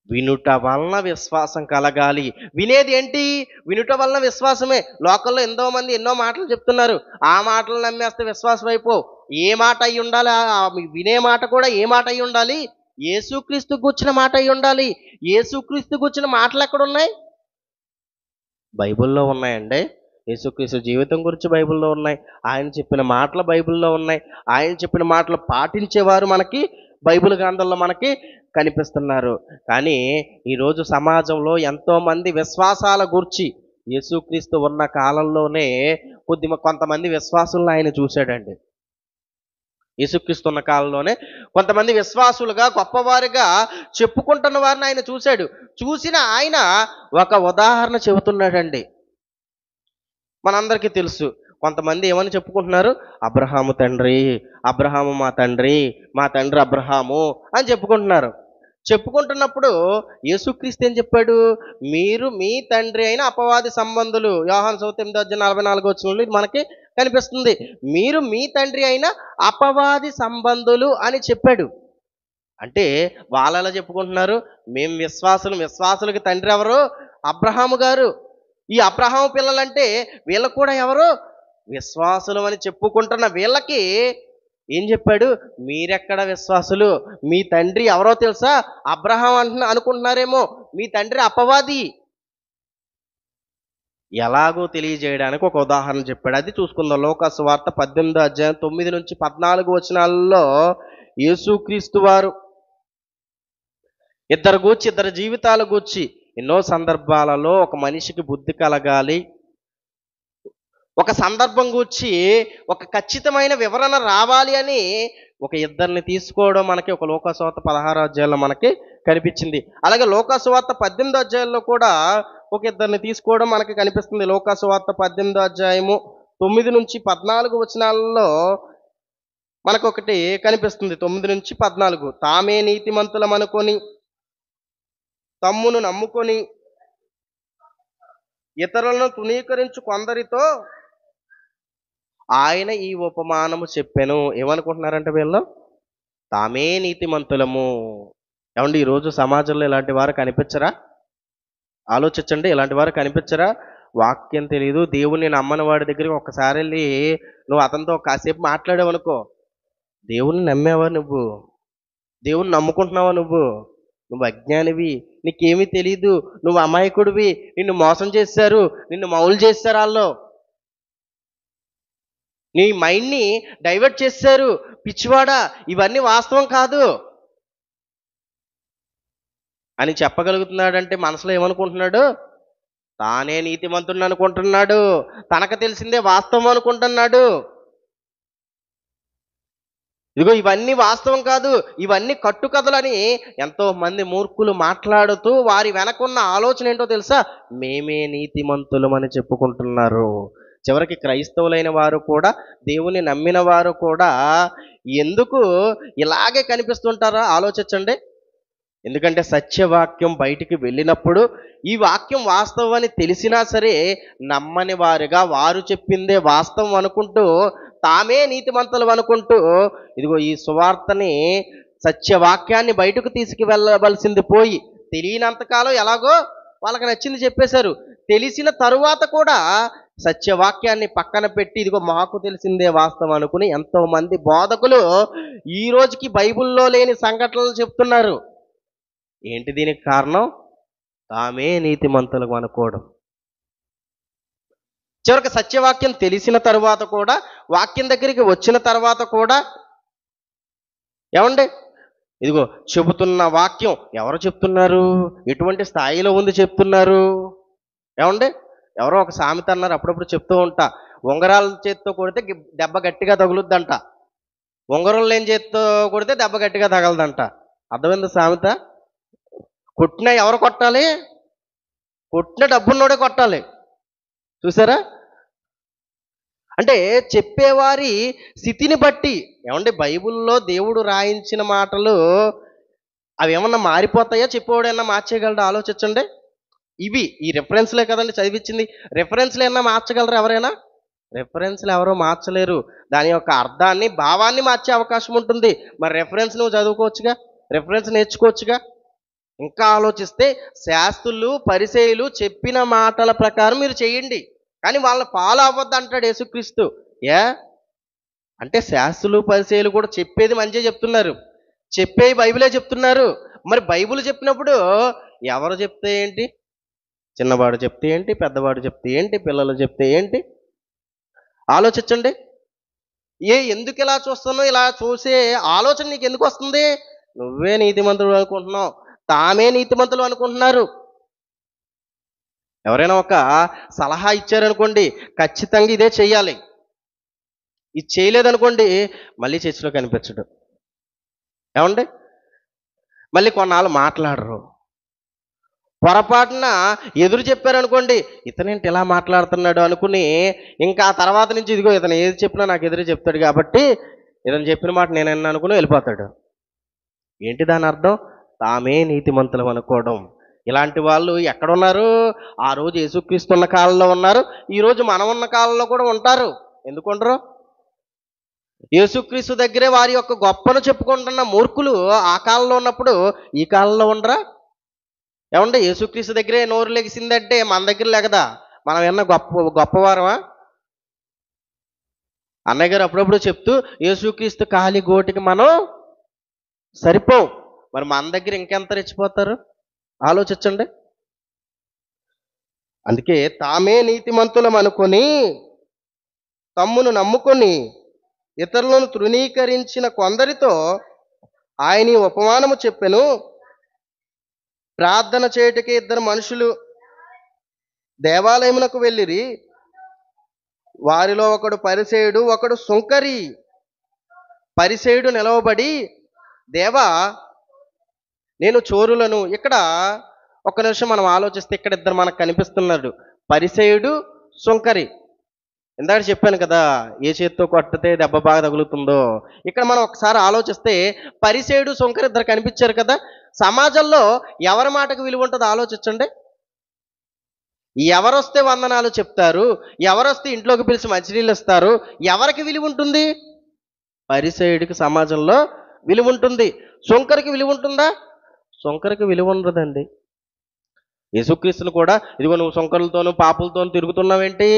వినుట వలన విశ్వాసం కలగాలి. వినేది ఏంటి? వినుట వలన విశ్వాసమే. లోకల్లో ఎంతో మంది ఎన్నో మాటలు చెప్తున్నారు. ఆ మాటలు నమ్మేస్తే విశ్వాసం అయిపో. ఏ మాట అయి ఉండాలి? వినే మాట కూడా ఏ మాట అయి ఉండాలి? యేసుక్రీస్తు కూర్చిన మాట అయి ఉండాలి. యేసుక్రీస్తు కూర్చిన మాటలు ఎక్కడున్నాయి? బైబిల్లో ఉన్నాయండి. యేసుక్రీస్తు జీవితం గురించి బైబిల్లో ఉన్నాయి. ఆయన చెప్పిన మాటలు బైబిల్లో ఉన్నాయి. ఆయన చెప్పిన మాటలు పాటించేవారు మనకి బైబిల్ గ్రంథంలో మనకి కనిపిస్తున్నారు. కానీ ఈరోజు సమాజంలో ఎంతోమంది విశ్వాసాల గురించి, యేసుక్రీస్తు ఉన్న కాలంలోనే కొంతమంది విశ్వాసులను ఆయన చూశాడండి. యేసుక్రీస్తు ఉన్న కాలంలోనే కొంతమంది విశ్వాసులుగా గొప్పవారిగా చెప్పుకుంటున్న వారిని ఆయన చూశాడు. చూసిన ఆయన ఒక ఉదాహరణ చెబుతున్నాడండి. మనందరికీ తెలుసు. కొంతమంది ఏమని చెప్పుకుంటున్నారు? అబ్రహాము తండ్రి, అబ్రహాము మా తండ్రి, మా తండ్రి అబ్రహాము అని చెప్పుకుంటున్నారు. చెప్పుకుంటున్నప్పుడు యేసుక్రీస్తు ఏం చెప్పాడు? మీరు మీ తండ్రి అయిన అపవాది సంబంధులు. యోహాను సువార్త 8:44 వచనంలో ఇది మనకి కనిపిస్తుంది. మీరు మీ తండ్రి అయిన అపవాది సంబంధులు అని చెప్పాడు. అంటే వాళ్ళు ఎలా చెప్పుకుంటున్నారు? మేము విశ్వాసులకి తండ్రి ఎవరు? అబ్రహాము గారు. ఈ అబ్రహాము పిల్లలంటే వీళ్ళకు కూడా ఎవరు? విశ్వాసులు అని చెప్పుకుంటున్న వీళ్ళకి ఏం చెప్పాడు? మీరెక్కడ విశ్వాసులు? మీ తండ్రి ఎవరో తెలుసా? అబ్రహాం అనుకుంటున్నారేమో, మీ తండ్రి అపవాది. ఎలాగో తెలియజేయడానికి ఒక ఉదాహరణ చెప్పాడు. అది చూసుకుందాం. లోకా సువార్త 18వ అధ్యాయం 9 నుంచి 14 వచనాలలో యేసుక్రీస్తు వారు ఇద్దరి జీవితాల గూర్చి ఎన్నో సందర్భాలలో ఒక మనిషికి బుద్ధి కలగాలి, ఒక సందర్భం గూర్చి ఒక ఖచ్చితమైన వివరణ రావాలి అని ఒక ఇద్దరిని తీసుకోవడం మనకి ఒక లోకా సువార్త 16వ అధ్యాయంలో మనకి కనిపించింది. అలాగే లోకా సువార్త 18వ అధ్యాయంలో కూడా ఒక ఇద్దరిని తీసుకోవడం మనకి కనిపిస్తుంది. లోకా సువార్త 18వ అధ్యాయము 9 నుంచి 14 వచనాలలో మనకొకటి కనిపిస్తుంది 9-14. తామే నీతిమంతులమనుకొని తమ్మును నమ్ముకొని ఇతరులను తృణీకరించు కొందరితో ఆయన ఈ ఉపమానము చెప్పెను. ఏమనుకుంటున్నారంటే వీళ్ళు? తామే నీతిమంతులము. ఏమండి ఈరోజు సమాజంలో ఇలాంటి వారు కనిపించరా? ఆలోచించండి, ఇలాంటి వారు కనిపించరా? వాక్యం తెలియదు, దేవుణ్ణి నమ్మని వాడి దగ్గరికి ఒక్కసారి వెళ్ళి నువ్వు అతనితో కాసేపు మాట్లాడావనుకో, దేవుణ్ణి నమ్మావా నువ్వు? దేవుణ్ణి నమ్ముకుంటున్నావా నువ్వు? నువ్వు అజ్ఞానివి, నీకేమీ తెలీదు, నువ్వు అమాయకుడివి, నిన్ను మోసం చేశారు, నిన్ను మౌలు చేశారు, వాళ్ళు నీ మైండ్ని డైవర్ట్ చేశారు, పిచ్చివాడా, ఇవన్నీ వాస్తవం కాదు అని చెప్పగలుగుతున్నాడంటే మనసులో ఏమనుకుంటున్నాడు? తానే నీతిమంతుడిని అనుకుంటున్నాడు, తనకు తెలిసిందే వాస్తవం అనుకుంటున్నాడు. ఇదిగో ఇవన్నీ వాస్తవం కాదు, ఇవన్నీ కట్టుకథలని ఎంతో మంది మూర్ఖులు మాట్లాడుతూ వారి వెనకున్న ఆలోచన ఏంటో తెలుసా? మేమే నీతిమంతులమని చెప్పుకుంటున్నారు. చివరికి క్రైస్తవులైన వారు కూడా, దేవుని నమ్మిన వారు కూడా ఎందుకు ఇలాగే కనిపిస్తుంటారో ఆలోచించండి. ఎందుకంటే సత్యవాక్యం బయటికి వెళ్ళినప్పుడు ఈ వాక్యం వాస్తవం అని తెలిసినా సరే నమ్మని వారుగా వారు చెప్పిందే వాస్తవం అనుకుంటూ తామే నీతిమంతులు అనుకుంటూ ఇదిగో ఈ సువార్తని, సత్యవాక్యాన్ని బయటకు తీసుకువెళ్ళవలసింది పోయి తెలియనంతకాలం ఎలాగో వాళ్ళకి నచ్చింది చెప్పేశారు. తెలిసిన తరువాత కూడా సత్యవాక్యాన్ని పక్కన పెట్టి ఇదిగో మాకు తెలిసిందే వాస్తవం అనుకుని ఎంతో మంది బోధకులు ఈ రోజుకి బైబిల్లో లేని సంఘటనలు చెప్తున్నారు. ఏంటి దీనికి కారణం? తామే నీతిమంతులు అనుకోవడం. చివరికి సత్యవాక్యం తెలిసిన తరువాత కూడా, వాక్యం దగ్గరికి వచ్చిన తర్వాత కూడా ఏమండి ఇదిగో చెబుతున్న వాక్యం ఎవరు చెప్తున్నారు? ఎటువంటి స్థాయిలో ఉంది చెప్తున్నారు? ఏమండి ఎవరో ఒక సామెత అన్నారు, అప్పుడప్పుడు చెప్తూ ఉంటా, ఉంగరాల చేత్తో కొడితే దెబ్బ గట్టిగా తగులుద్దంట, ఉంగరం లేని చేత్తో కొడితే దెబ్బ గట్టిగా తగలదంట. అర్థమైంది సామెత? కొట్టినా ఎవరు కొట్టాలి? కొట్టిన డబ్బున్నోడే కొట్టాలి. చూసారా? అంటే చెప్పేవారి స్థితిని బట్టి. ఏమంటే బైబిల్లో దేవుడు రాయించిన మాటలు అవి ఏమన్నా మారిపోతాయా? చెప్పేవాడైనా మార్చేయగలడా? ఆలోచించండి. ఇవి ఈ రెఫరెన్స్లే కదండి చదివించింది. రెఫరెన్స్లు ఏమన్నా మార్చగలరా ఎవరైనా? రెఫరెన్స్లు ఎవరో మార్చలేరు. దాని యొక్క అర్థాన్ని, భావాన్ని మార్చే అవకాశం ఉంటుంది. మరి రెఫరెన్స్ నువ్వు చదువుకోవచ్చుగా, రెఫరెన్స్ నేర్చుకోవచ్చుగా. ఇంకా ఆలోచిస్తే శాస్త్రులు, పరిసయ్యులు చెప్పిన మాటల ప్రకారం మీరు చేయండి, కానీ వాళ్ళని ఫాలో అవ్వద్దు అంటాడు యేసుక్రీస్తు. అంటే శాస్త్రులు, పరిసయ్యులు కూడా చెప్పేది మంచిగా చెప్తున్నారు, చెప్పేవి బైబిలే చెప్తున్నారు. మరి బైబిల్ చెప్పినప్పుడు ఎవరు చెప్తే ఏంటి? చిన్నవాడు చెప్తే ఏంటి? పెద్దవాడు చెప్తే ఏంటి? పిల్లలు చెప్తే ఏంటి? ఆలోచించండి. ఎందుకు ఇలా చూస్తున్నావు? ఇలా చూసే ఆలోచన నీకు ఎందుకు వస్తుంది? నువ్వే నీతిమంతుడు అనుకుంటున్నావు, తామే నీతిమంతులు అనుకుంటున్నారు. ఎవరైనా ఒక సలహా ఇచ్చారనుకోండి, ఖచ్చితంగా ఇదే చెయ్యాలి. ఇది చేయలేదనుకోండి మళ్ళీ చర్చిలో కనిపించడు. ఏమండి మళ్ళీ కొన్నాళ్ళు మాట్లాడరు. పొరపాటున ఎదురు చెప్పారనుకోండి, ఇతనేంటి ఇలా మాట్లాడుతున్నాడు అనుకుని ఇంకా ఆ తర్వాత నుంచి ఇదిగో ఇతను ఏది చెప్పినా నాకు ఎదురు చెప్తాడు కాబట్టి ఇతను చెప్పిన మాట నేను అనుకుని వెళ్ళిపోతాడు. ఏంటి దాని అర్థం? తామే నీతిమంతులం అనుకోవడం. ఇలాంటి వాళ్ళు ఎక్కడున్నారు? ఆ రోజు యేసుక్రీస్తు ఉన్న కాలంలో ఉన్నారు, ఈరోజు మనం ఉన్న కాలంలో కూడా ఉంటారు. ఎందుకుంటారు? యేసుక్రీస్తు దగ్గరే వారి యొక్క గొప్పను చెప్పుకుంటున్న మూర్ఖులు ఆ కాలంలో ఉన్నప్పుడు ఈ కాలంలో ఉండరా? ఏమంటే యేసుక్రీస్తు దగ్గరే నోరు లెగిసిందంటే మన దగ్గర లేకదా? మనం ఏమన్నా గొప్పవారమా? అన్నయ్య గారు అప్పుడప్పుడు చెప్తూ యేసుక్రీస్తు కాలి గోటికి మనం సరిపోం, మరి మన దగ్గర ఇంకెంత రెచ్చిపోతారు? ఆలోచించండి. అందుకే తామే నీతిమంతులం అనుకొని తమ్మును నమ్ముకొని ఇతరులను తృణీకరించిన కొందరితో ఆయన ఉపమానము చెప్పెను. ప్రార్థన చేయుటకి ఇద్దరు మనుషులు దేవాలయమునకు వెళ్ళిరి. వారిలో ఒకడు పరిసయ్యుడు, ఒకడు సుంకరి. పరిసయ్యుడు నిలవబడి, దేవా నేను చోరులను. ఇక్కడ ఒక్క నిమిషం మనం ఆలోచిస్తే ఇక్కడ ఇద్దరు మనకు కనిపిస్తున్నాడు, పరిసయ్యుడు, సుంకరి. ఇందాక చెప్పాను కదా, ఏ చేత్తో కొట్టితే దెబ్బ బాగా తగులుతుందో. ఇక్కడ మనం ఒకసారి ఆలోచిస్తే పరిసేయుడు, సుంకరి ఇద్దరు కనిపించారు కదా. సమాజంలో ఎవరి మాటకు విలువ ఉంటుందో ఆలోచించండి. ఎవరొస్తే వందనాలు చెప్తారు, ఎవరొస్తే ఇంట్లోకి పిలిచి మంచినీళ్ళు ఇస్తారు, ఎవరికి విలువ ఉంటుంది? పరిసేయుడికి సమాజంలో విలువ ఉంటుంది. సుంకరికి విలువ ఉంటుందా? సుంకరికి విలువ ఉండదండి. యేసుక్రీస్తును కూడా, ఇదిగో నువ్వు సుంకరులతోనూ పాపులతోనూ తిరుగుతున్నావేంటి,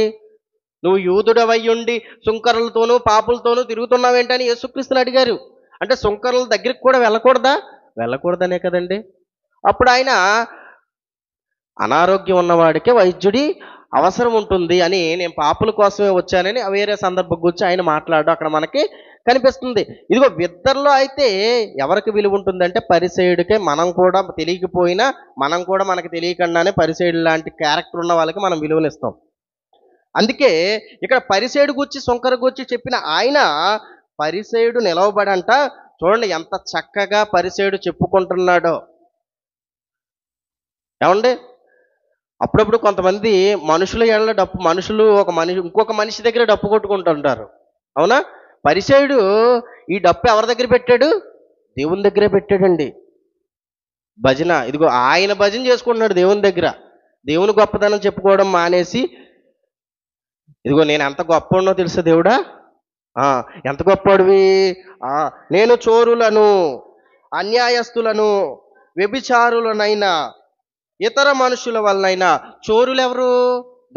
నువ్వు యూదుడవయ్యుండి సుంకరులతోనూ పాపులతోనూ తిరుగుతున్నావేంటని యేసుక్రీస్తుని అడిగారు. అంటే సుంకరుల దగ్గరికి కూడా వెళ్ళకూడదా? వెళ్ళకూడదనే కదండి. అప్పుడు ఆయన, అనారోగ్యం ఉన్నవాడికే వైద్యుడి అవసరం ఉంటుంది అని, నేను పాపుల కోసమే వచ్చానని వేరే సందర్భం గురించి ఆయన మాట్లాడడం అక్కడ మనకి కనిపిస్తుంది. ఇదిగో ఇద్దరిలో అయితే ఎవరికి విలువ ఉంటుందంటే పరిసేయుడికే. మనం కూడా తెలియకపోయినా, మనం కూడా మనకు తెలియకుండానే పరిసేయుడు లాంటి క్యారెక్టర్ ఉన్న వాళ్ళకి మనం విలువనిస్తాం. అందుకే ఇక్కడ పరిసేయుడు గూర్చి, సుంకరు గూర్చి చెప్పిన ఆయన, పరిసేయుడు నిలవబడంట. చూడండి ఎంత చక్కగా పరిసేయుడు చెప్పుకుంటున్నాడో. ఏమండి, అప్పుడప్పుడు కొంతమంది మనుషుల ఎడల మనుషులు ఇంకొక మనిషి దగ్గర డప్పు కొట్టుకుంటుంటారు. అవునా? పరిసేయుడు ఈ డప్పు ఎవరి దగ్గర పెట్టాడు? దేవుని దగ్గరే పెట్టాడండి. భజన, ఇదిగో ఆయన భజన చేసుకుంటున్నాడు దేవుని దగ్గర. దేవుని గొప్పతనం చెప్పుకోవడం మానేసి, ఇదిగో నేను ఎంత గొప్పవాడినో తెలుసా దేవుడా, ఎంత గొప్పవాడివి, నేను చోరులను, అన్యాయస్తులను, వ్యభిచారులనైనా, ఇతర మనుషుల వలనైనా. చోరులు ఎవరు?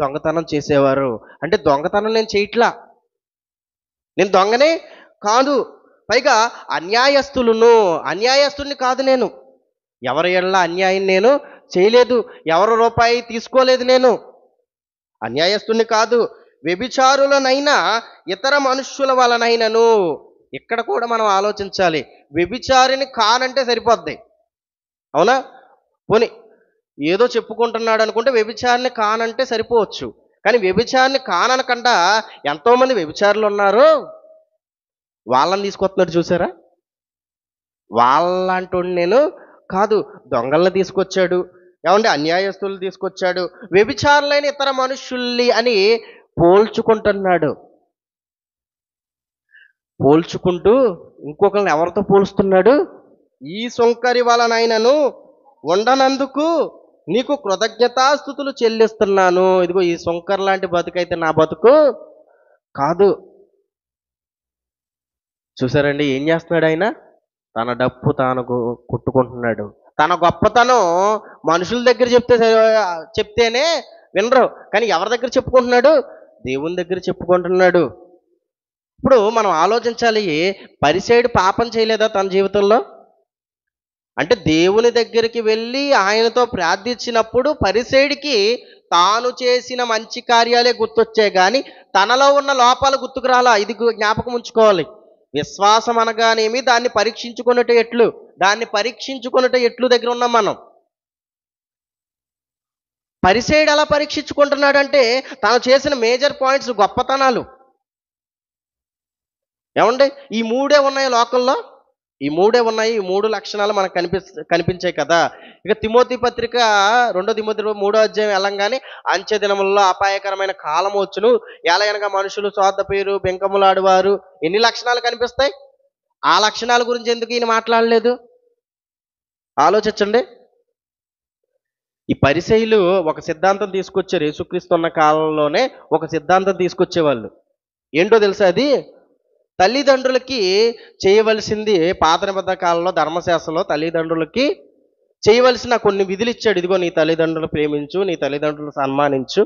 దొంగతనం చేసేవారు. అంటే దొంగతనం నేను చేయట్లా, నేను దొంగనే కాదు. పైగా అన్యాయస్తుల్ని కాదు నేను. ఎవరి ఎడల అన్యాయం నేను చేయలేదు, ఎవరి రూపాయి తీసుకోలేదు నేను. అన్యాయస్తుని కాదు, వ్యభిచారులనైనా, ఇతర మనుష్యుల వలనైనను. ఇక్కడ కూడా మనం ఆలోచించాలి. వ్యభిచారిని కానంటే సరిపోద్ది. అవునా? పోనీ ఏదో చెప్పుకుంటున్నాడు అనుకుంటే వ్యభిచారిని కానంటే సరిపోవచ్చు. కానీ వ్యభిచారిని కాననకుండా ఎంతోమంది వ్యభిచారులు ఉన్నారు, వాళ్ళని తీసుకొస్తున్నాడు చూసారా. వాళ్ళంటూ నేను కాదు, దొంగల్ని తీసుకొచ్చాడు, ఏమంటే అన్యాయస్తులు తీసుకొచ్చాడు, వ్యభిచారులైన ఇతర మనుషుల్ని అని పోల్చుకుంటున్నాడు. పోల్చుకుంటూ ఇంకొకరిని ఎవరితో పోలుస్తున్నాడు? ఈ సుంకరి వలనైనను ఉండనందుకు నీకు కృతజ్ఞతాస్తుతులు చెల్లిస్తున్నాను. ఇదిగో ఈ సుంకర్ లాంటి బతుకైతే నా బతుకు కాదు. చూసారండి ఏం చేస్తున్నాడు ఆయన? తన డప్పు తాను కొట్టుకుంటున్నాడు. తన గొప్పతనం మనుషుల దగ్గర చెప్తేనే వినరు, కానీ ఎవరి దగ్గర చెప్పుకుంటున్నాడు? దేవుని దగ్గర చెప్పుకుంటున్నాడు. ఇప్పుడు మనం ఆలోచించాలి, పరిసేయుడు పాపం చేయలేదా తన జీవితంలో? అంటే దేవుని దగ్గరికి వెళ్ళి ఆయనతో ప్రార్థించినప్పుడు పరిసేయుడికి తాను చేసిన మంచి కార్యాలే గుర్తొచ్చాయి, కానీ తనలో ఉన్న లోపాలు గుర్తుకు రాలా. ఇది జ్ఞాపకం ఉంచుకోవాలి. విశ్వాసం అనగానేమి, దాన్ని పరీక్షించుకున్నట్టు ఎట్లు దగ్గర ఉన్నాం మనం. పరిసేయుడు ఎలా పరీక్షించుకుంటున్నాడంటే తాను చేసిన మేజర్ పాయింట్స్, గొప్పతనాలు. ఏమండి, ఈ మూడే ఉన్నాయి లోకంలో. ఈ మూడు లక్షణాలు మనకు కనిపించాయి కదా. ఇక తిమోతి పత్రిక 2 తిమోతి 3వ అధ్యాయం వెళ్ళంగానే, అంచె దినములలో అపాయకరమైన కాలం వచ్చును, ఎలాగనగా మనుషులు స్వార్థ పేరు, బెంకములాడువారు. ఎన్ని లక్షణాలు కనిపిస్తాయి? ఆ లక్షణాల గురించి ఎందుకు ఈయన మాట్లాడలేదు? ఆలోచించండి. ఈ పరిసయ్యులు ఒక సిద్ధాంతం తీసుకొచ్చారు. యేసుక్రీస్తు ఉన్న కాలంలోనే ఒక సిద్ధాంతం తీసుకొచ్చేవాళ్ళు. ఏంటో తెలుసా అది? తల్లిదండ్రులకి చేయవలసింది, పాత నిబంధన కాలంలో ధర్మశాస్త్రంలో తల్లిదండ్రులకి చేయవలసిన కొన్ని విధులు ఇచ్చాడు. ఇదిగో నీ తల్లిదండ్రులు ప్రేమించు, నీ తల్లిదండ్రులు సన్మానించు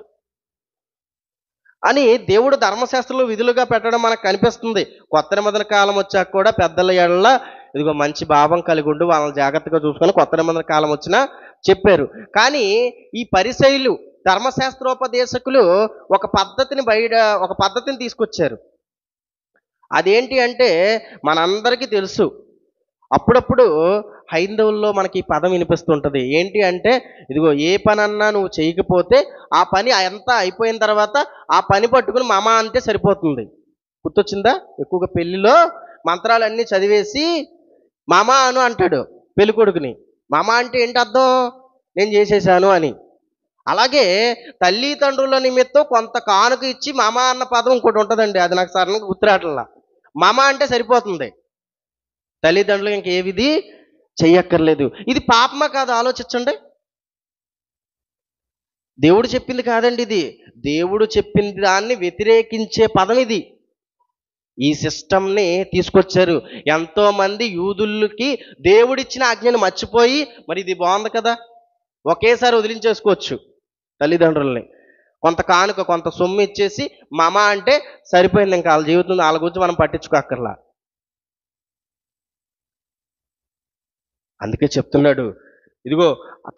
అని దేవుడు ధర్మశాస్త్రంలో విధులుగా పెట్టడం మనకు కనిపిస్తుంది. కొత్త నిబంధన కాలం వచ్చాక కూడా పెద్దల ఎడల ఇదిగో మంచి భావం కలిగి ఉండి వాళ్ళని జాగ్రత్తగా చూసుకొని కొత్త నిబంధన కాలం వచ్చినా చెప్పారు. కానీ ఈ పరిసయ్యులు, ధర్మశాస్త్రోపదేశకులు ఒక పద్ధతిని తీసుకొచ్చారు. అదేంటి అంటే మనందరికీ తెలుసు. అప్పుడప్పుడు హైందవుల్లో మనకి ఈ పదం వినిపిస్తుంటుంది. ఏంటి అంటే, ఇదిగో ఏ పనన్నా నువ్వు చేయకపోతే ఆ పని అంతా అయిపోయిన తర్వాత ఆ పని పట్టుకుని మామ అంటే సరిపోతుంది. గుర్తొచ్చిందా? ఎక్కువగా పెళ్లిలో మంత్రాలన్నీ చదివేసి మామ అను అంటాడు పెళ్లి కొడుకుని. మామ అంటే ఏంటి అర్థం? నేను చేసేసాను అని. అలాగే తల్లిదండ్రుల నిమిత్తం కొంత కానుక ఇచ్చి మమ అన్న పదం ఇంకోటి ఉంటుందండి. అది నాకు సడన్గా గుర్తురావట్లా. మమ అంటే సరిపోతుంది. తల్లిదండ్రులు ఇంక ఏ విధి చెయ్యక్కర్లేదు. ఇది పాపమా కాదా ఆలోచించండి. దేవుడు చెప్పింది కాదండి ఇది. దేవుడు చెప్పిన దాన్ని వ్యతిరేకించే పదం ఇది. ఈ సిస్టమ్ని తీసుకొచ్చారు. ఎంతో మంది యూదులకి దేవుడిచ్చిన ఆజ్ఞను మర్చిపోయి, మరి ఇది బాగుంది కదా, ఒకేసారి వదిలించేసుకోవచ్చు తల్లిదండ్రుల్ని. కొంత కానుక కొంత సొమ్ము ఇచ్చేసి మమ అంటే సరిపోయింది. ఇంకా వాళ్ళ జీవితం వాళ్ళ గురించి మనం పట్టించుకోక్కర్లా. అందుకే చెప్తున్నాడు, ఇదిగో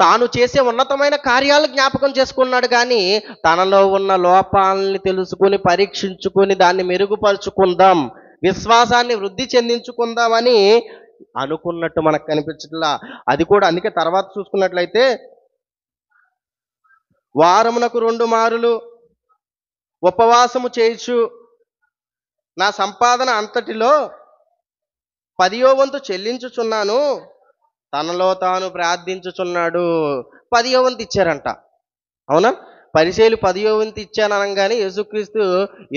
తాను చేసే ఉన్నతమైన కార్యాలు జ్ఞాపకం చేసుకున్నాడు, కానీ తనలో ఉన్న లోపాలని తెలుసుకుని పరీక్షించుకుని దాన్ని మెరుగుపరుచుకుందాం, విశ్వాసాన్ని వృద్ధి చెందించుకుందామని అనుకున్నట్టు మనకు కనిపించట్లా. అది కూడా అందుకే తర్వాత చూసుకున్నట్లయితే వారమునకు 2 మారులు ఉపవాసము చేయుచు నా సంపాదన అంతటిలో 10వ వంతు చెల్లించుచున్నాను. తనలో తాను ప్రార్థించుచున్నాడు. 10వ వంతు ఇచ్చారంట. అవునా? పరిసయ్యులు 10వ వంతు ఇచ్చాను అనగానే యేసుక్రీస్తు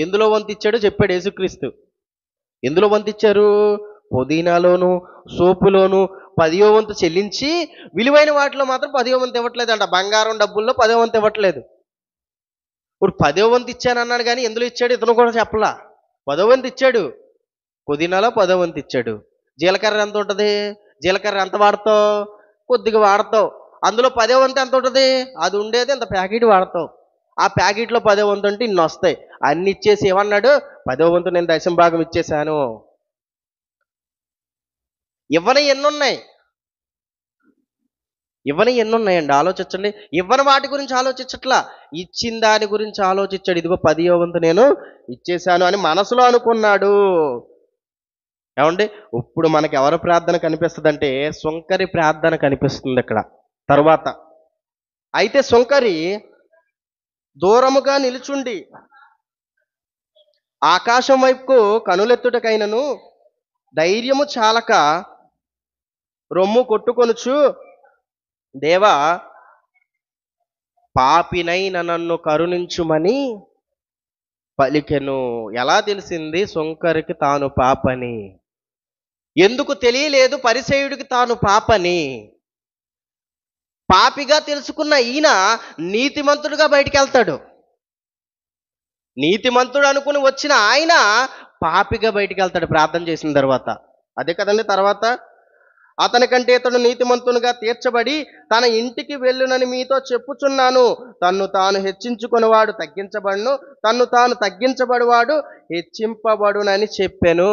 ఎందులో వంతు ఇచ్చాడో చెప్పాడు. యేసుక్రీస్తు ఎందులో వంతు ఇచ్చారు? పుదీనాలోను సోపులోను 10వ వంతు చెల్లించి, విలువైన వాటిలో మాత్రం 10వ వంతు ఇవ్వట్లేదంట. బంగారం డబ్బుల్లో 10వ వంతు ఇవ్వట్లేదు. ఇప్పుడు 10వ వంతు ఇచ్చాను అన్నాడు, కానీ ఎందులో ఇచ్చాడు ఇతను కూడా చెప్పలా. 10వ వంతు ఇచ్చాడు. పుదీనాలో 10వ వంతు ఇచ్చాడు. జీలకర్ర ఎంత ఉంటుంది? జీలకర్ర ఎంత వాడతావు? కొద్దిగా వాడతావు. అందులో 10వ వంతు ఎంత ఉంటుంది? అది ఉండేది ఇంత ప్యాకెట్ వాడతావు. ఆ ప్యాకెట్లో 10వ వంతు అంటే ఇన్ని వస్తాయి. అన్ని ఇచ్చేసి ఏమన్నాడు? 10వ వంతు నేను దశమ భాగం ఇచ్చేశాను. ఇవ్వని ఎన్నున్నాయి? ఇవ్వని ఎన్నున్నాయండి? ఆలోచించండి. ఇవ్వని వాటి గురించి ఆలోచించట్లా, ఇచ్చిన దాని గురించి ఆలోచించాడు. ఇదిగో 10వ వంతు నేను ఇచ్చేశాను అని మనసులో అనుకున్నాడు. ఏమండి, ఇప్పుడు మనకి ఎవరి ప్రార్థన కనిపిస్తుందంటే సుంకరి ప్రార్థన కనిపిస్తుంది ఇక్కడ. తర్వాత అయితే సుంకరి దూరముగా నిలుచుండి ఆకాశం వైపుకు కనులెత్తుటకైనను ధైర్యము చాలక రొమ్ము కొట్టుకొనుచు, దేవా పాపినైన నన్ను కరుణించుమని పలికెను. ఎలా తెలిసింది సుంకరికి తాను పాపని? ఎందుకు తెలియలేదు పరిసయ్యుడికి తాను పాపని? పాపిగా తెలుసుకున్న ఈయన నీతిమంతుడుగా బయటికి వెళ్తాడు. నీతిమంతుడు అనుకుని వచ్చిన ఆయన పాపిగా బయటికి వెళ్తాడు ప్రార్థన చేసిన తర్వాత. అదే కదండి తర్వాత, అతని కంటే ఇతడు నీతిమంతునిగా తీర్చబడి తన ఇంటికి వెళ్ళునని మీతో చెప్పుచున్నాను. తన్ను తాను హెచ్చించుకునేవాడు తగ్గించబడును, తన్ను తాను తగ్గించబడివాడు హెచ్చింపబడునని చెప్పెను.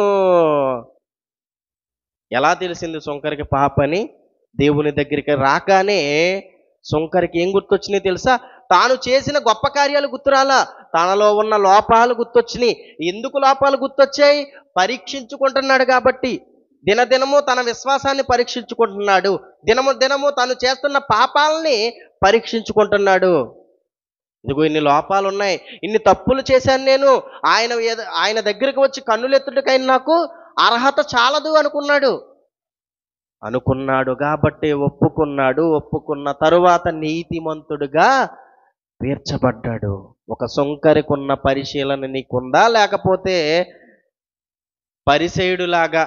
ఎలా తెలిసింది సుంకరికి పాపని? దేవుని దగ్గరికి రాగానే సుంకరికి ఏం గుర్తొచ్చినాయి తెలుసా? తాను చేసిన గొప్ప కార్యాలు గుర్తురాలా, తనలో ఉన్న లోపాలు గుర్తొచ్చినాయి. ఎందుకు లోపాలు గుర్తొచ్చాయి? పరీక్షించుకుంటున్నాడు కాబట్టి. దినదినము తన విశ్వాసాన్ని పరీక్షించుకుంటున్నాడు. దినము దినము తను చేస్తున్న పాపాలని పరీక్షించుకుంటున్నాడు. ఇదిగో ఇన్ని లోపాలు ఉన్నాయి, ఇన్ని తప్పులు చేశాను నేను, ఆయన దగ్గరికి వచ్చి కన్నులెత్తుటకైనా నాకు అర్హత చాలదు అనుకున్నాడు కాబట్టి ఒప్పుకున్నాడు. ఒప్పుకున్న తరువాత నీతిమంతుడుగా తీర్చబడ్డాడు. ఒక సుంకరికున్న పరిశీలన నీకుందా? లేకపోతే పరిసయ్యుడిలాగా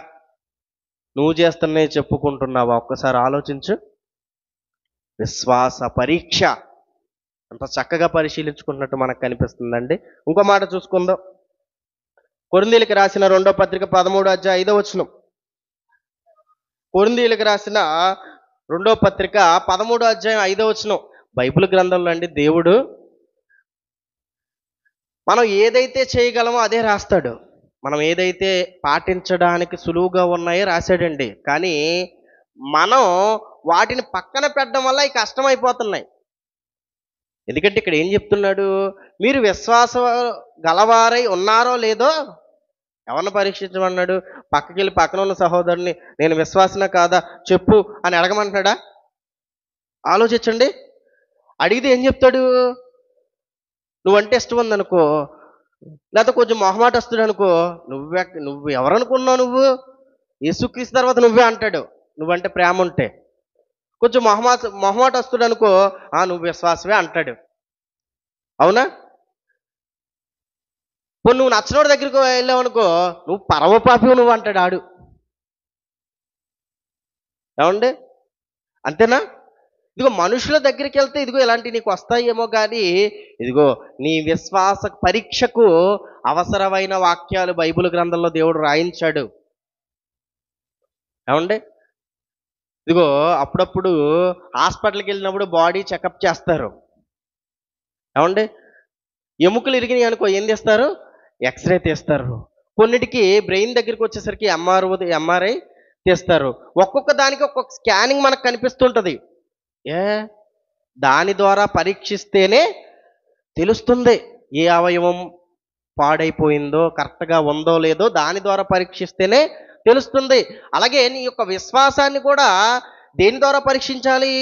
నువ్వు చేస్తున్నే చెప్పుకుంటున్నావా? ఒక్కసారి ఆలోచించు. విశ్వాస పరీక్ష అంత చక్కగా పరిశీలించుకున్నట్టు మనకు కనిపిస్తుందండి. ఇంకో మాట చూసుకుందాం. కొరింథీయులకు రాసిన 2వ పత్రిక 13వ అధ్యాయం 5వ వచనం. కొరింథీయులకు రాసిన 2వ పత్రిక 13వ అధ్యాయం 5వ వచనం. బైబిల్ గ్రంథంలో అండి దేవుడు మనం ఏదైతే చేయగలమో అదే రాస్తాడు. మనం ఏదైతే పాటించడానికి సులువుగా ఉన్నాయో రాశాడండి. కానీ మనం వాటిని పక్కన పెట్టడం వల్ల ఈ కష్టమైపోతున్నాయి. ఎందుకంటే ఇక్కడ ఏం చెప్తున్నాడు? మీరు విశ్వాసం గలవారై ఉన్నారో లేదో ఎవరిని పరీక్షించమన్నాడు? పక్కకెళ్ళి పక్కన ఉన్న సహోదరుని నేను విశ్వాసన కాదా చెప్పు అని అడగమంటున్నాడా? ఆలోచించండి. అడిగితే ఏం చెప్తాడు? నువ్వంటే ఇష్టం ఉందనుకో, లేకపోతే కొంచెం మొహమాటస్తుడు అనుకో, నువ్వు ఎవరనుకున్నావు? నువ్వు యేసుక్రీస్తు తర్వాత నువ్వే అంటాడు, నువ్వంటే ప్రేమ ఉంటే. కొంచెం మొహమాటస్తుడు అనుకో, నువ్వు విశ్వాసమే అంటాడు. అవునా? పోనీ నువ్వు నచ్చనోడి దగ్గరికి వెళ్ళావు అనుకో, నువ్వు పరమపాపివి నువ్వు అంటాడు ఆడు. ఏమండి? అంతేనా? ఇదిగో మనుషుల దగ్గరికి వెళ్తే ఇదిగో ఇలాంటివి నీకు వస్తాయేమో కానీ, ఇదిగో నీ విశ్వాస పరీక్షకు అవసరమైన వాక్యాలు బైబిల్ గ్రంథంలో దేవుడు రాయించాడు. ఏమండి? ఇదిగో అప్పుడప్పుడు హాస్పిటల్కి వెళ్ళినప్పుడు బాడీ చెకప్ చేస్తారు. ఏమండి? ఎముకలు ఇరిగినాయి అనుకో ఏం తీస్తారు? ఎక్స్రే తీస్తారు. కొన్నిటికి బ్రెయిన్ దగ్గరికి వచ్చేసరికి ఎంఆర్ఐ తీస్తారు. ఒక్కొక్క దానికి ఒక్కొక్క స్కానింగ్ మనకు కనిపిస్తుంటుంది. దాని ద్వారా పరీక్షిస్తేనే తెలుస్తుంది ఏ అవయవం పాడైపోయిందో, కరెక్ట్గా ఉందో లేదో దాని ద్వారా పరీక్షిస్తేనే తెలుస్తుంది. అలాగే నీ యొక్క విశ్వాసాన్ని కూడా దేని ద్వారా పరీక్షించాలి?